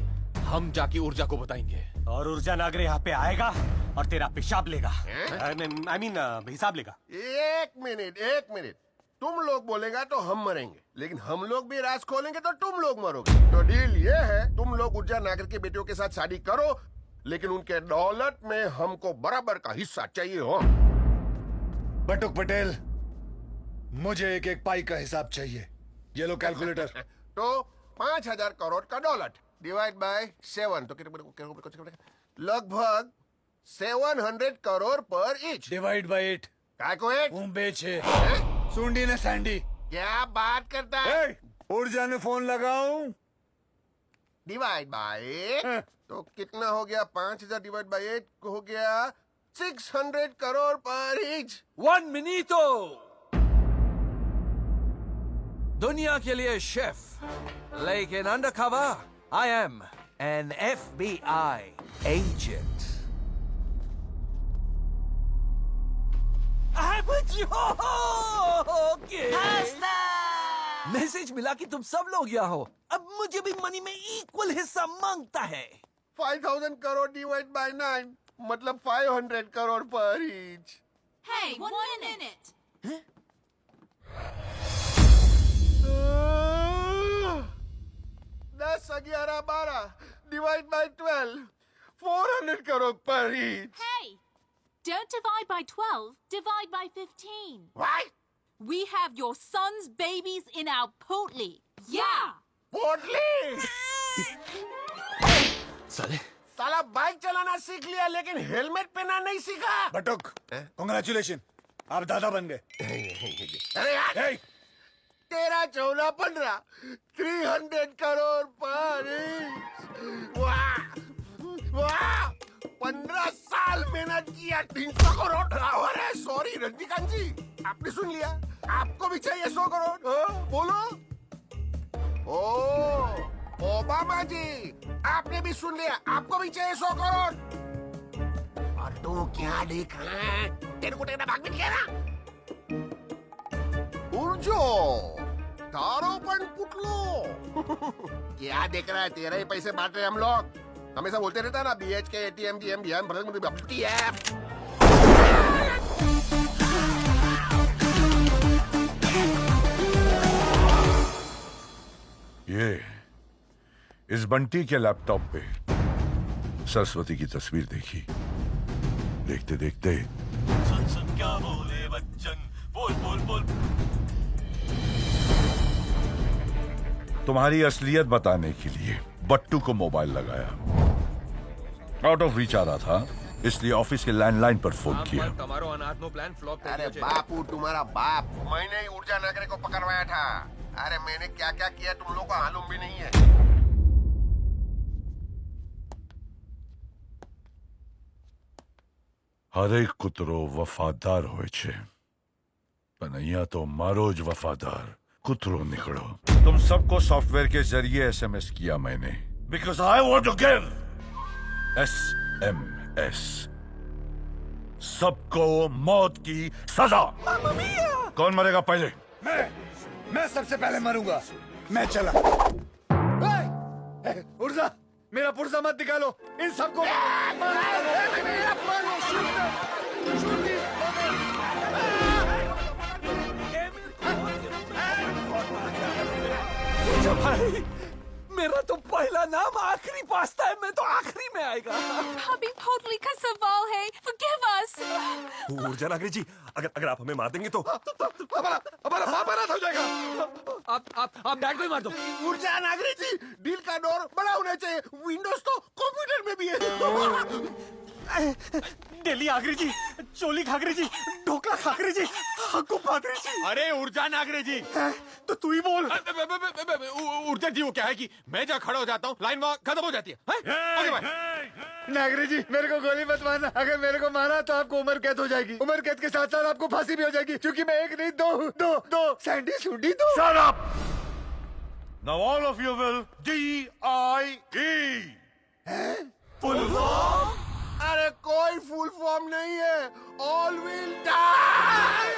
हम जाके ऊर्जा को बताएंगे। और ऊर्जा नागरे यहाँ पे आएगा और तेरा पेशाब लेगा। I mean, हिसाब लेगा। एक मिनट, तुम लोग बोलेगा तो हम मरेंगे, लेकिन हम लोग भी राज खोलेंगे तो तुम लोग मरोगे। तो डील ये है, तुम लोग ऊर्जा नागर के बेटियों के साथ शादी करो, लेकिन उनके दौलत में हमको बराबर का हिस्सा चाहिए हो। बटुक पटेल, मुझे एक एक पाई का हिसाब चाहिए। ये लो कैलकुलेटर। तो 5,000 करोड़ का दौलत डिवाइड बाय 7 तो लगभग 700 करोड़ पर ईच। Divide by 8। काय को 8? बेचे सुंडी ने सैंडी। क्या बात करता है? ऊर्जा ने फोन लगाऊं? डिवाइड बाय 8 तो कितना हो गया? 5,000 डिवाइड बाय 8 हो गया 600 करोड़ पर ईच। 1 मिनटो। दुनिया के लिए शेफ, लेकिन undercover I am an FBI agent. Message मिला कि तुम सब लोग यहाँ हो। अब मुझे भी मनी में इक्वल हिस्सा मांगता है। 5,000 करोड़ डिवाइड बाय 9 मतलब 500 करोड़ पर each. Hey, one minute. 10, 11, 12 divide by 12 400 crore पर each. Hey, don't divide by 12, divide by 15. Why? We have your son's babies in our potli. Yeah! पोटली? साला बाइक चलाना सीख लिया, लेकिन हेलमेट पहनना नहीं सीखा। बटुक, कांग्रेचुलेशन, आप दादा बन गए। अरे यार, 13, 14, 15 300 करोड़ पर ईच। वाह वाह, 15 साल मेहनत किया, 300 करोड़। अरे सॉरी रजनीकांत जी, आपने सुन लिया, आपको भी चाहिए 100 करोड़। बोलो। ओ ओबामा जी, आपने भी सुन लिया, आपको भी चाहिए 100 करोड़। और तू क्या देख रहा है? तेरे को तेरा भाग मिल गया ना? उर्जो तारोपण पुटलो। क्या देख रहा है? तेरे ही पैसे बांट रहे हम लोग। हमेशा बोलते रहता है ना, BHK, ATM, GM, ये इस बंटी के लैपटॉप पे सरस्वती की तस्वीर देखी। देखते देखते सुन क्या बोले बच्चन, बोल बोल बोल। तुम्हारी असलियत बताने के लिए बट्टू को मोबाइल लगाया। आउट ऑफ रीच आ रहा था, इसलिए ऑफिस के लैंडलाइन पर फोन किया। अरे बापू, तुम्हारा बाप, मैंने ही ऊर्जा नागरे को पकड़वाया था। अरे मैंने क्या क्या किया तुम लोगों को मालूम भी नहीं है। हरेक कुतरो वफादार होय छे, पण અહીંયા तो मारो ज वफादार कुतरो निकलो। तुम सबको सॉफ्टवेयर के जरिए SMS किया मैंने, because I want to give SMS। सबको मौत की सजा। कौन मरेगा पहले? मैं सबसे पहले मरूंगा। मैं चला। ऊर्जा, मेरा पुर्जा मत निकालो। इन सबको जाएगा। भाभी पोटली का सवाल है, forgive us. ऊर्जा नागरी जी, अगर आप हमें मार देंगे तो हमारा बाप अनाथ हो जाएगा। आप डैड को ही मार दो। ऊर्जा नागरी जी, डील का डोर बड़ा होना चाहिए। विंडोज तो कंप्यूटर में भी है। डेली आगरी जी, चोली खागरी जी, ढोकला खागरी जी, हक्कू पादरी जी। अरे ऊर्जा नागरे जी, तो तू ही बोल। ऊर्जा जी वो क्या है कि मैं जहाँ खड़ा हो जाता हूँ लाइन वहाँ खत्म हो जाती है। आगे बढ़। नागरी जी, मेरे को गोली मत मारना। अगर मेरे को मारा तो आपको उम्र कैद हो जाएगी। उम्र कैद के साथ साथ आपको फांसी भी हो जाएगी, क्योंकि मैं एक नहीं दो सैंडी सुंडी दो। Shut up! Now all of you will DIE. Full form? अरे कोई फुल फॉर्म नहीं है। All will die.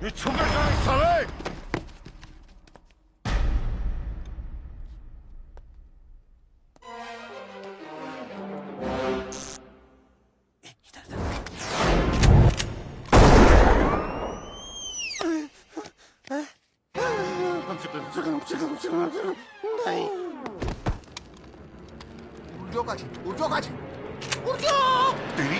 ये छुपे साले! तेरी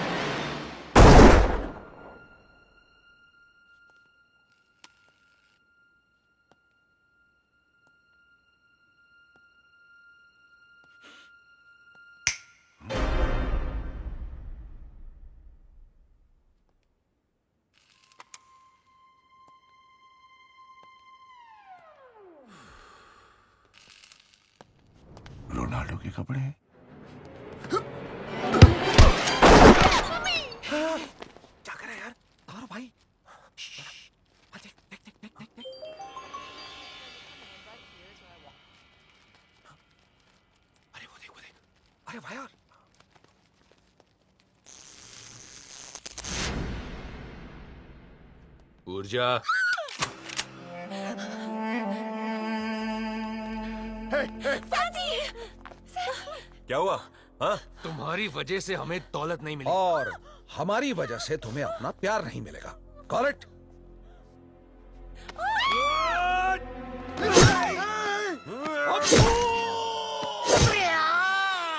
रोनाल्डो के कपड़े हैं। क्या करे यार? तारो भाई। देख देख देख देख देख देख। अरे वो देख। अरे भाई यार। ऊर्जा। क्या हुआ? हाँ? तुम्हारी वजह से हमें दौलत नहीं मिली और हमारी वजह से तुम्हें अपना प्यार नहीं मिलेगा। Got it?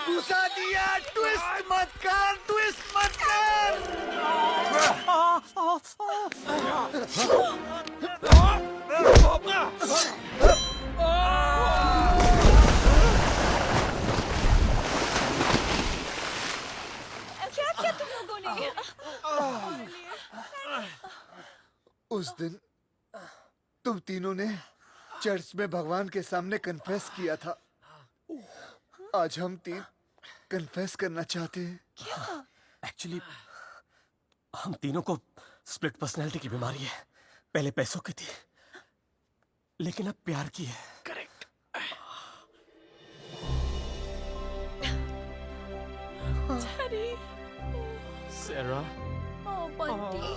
घुसा दिया। ट्विस्ट मत कर। क्या तुम लोगों ने? उस दिन तुम तीनों ने चर्च में भगवान के सामने कन्फेस किया था। आज हम तीन कन्फेस करना चाहते हैं। एक्चुअली हम तीनों को स्प्लिट पर्सनैलिटी की बीमारी है। पहले पैसों की थी, लेकिन अब प्यार की है। Correct. Daddy. Sarah, Oh, Bunty.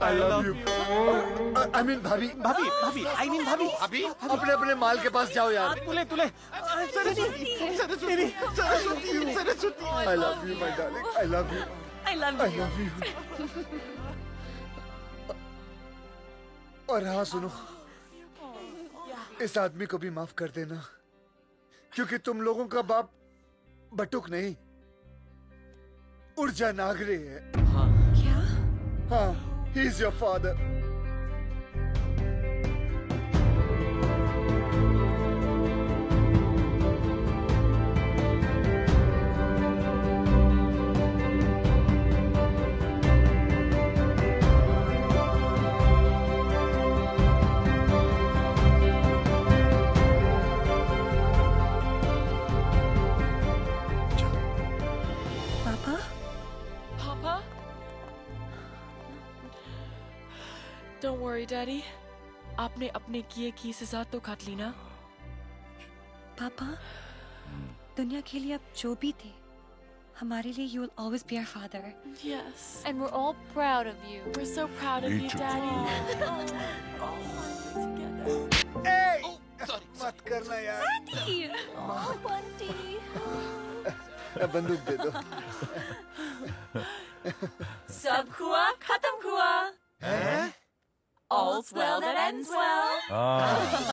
I love you. I mean भाभी। I mean भाभी। अपने अपने माल के पास जाओ यार। तुले। Saraswati. I love you, my darling. I love you. I love I you. love you. और हाँ सुनो, इस आदमी को भी माफ कर देना, क्योंकि तुम लोगों का बाप बटुक नहीं, ऊर्जा नागरे है। हाँ, he is your father. Don't worry, Daddy. आपने अपने किए की सजा तो काट ली ना? पापा दुनिया के लिए आप जो भी थे हमारे लिए you will always be our father. Yes. And we're all proud of you. We're so proud of Me you, too. Daddy. मत करना यार। Oh, Bunty. बंदूक दे दो। सब हुआ खत्म हुआ. All's well that ends well.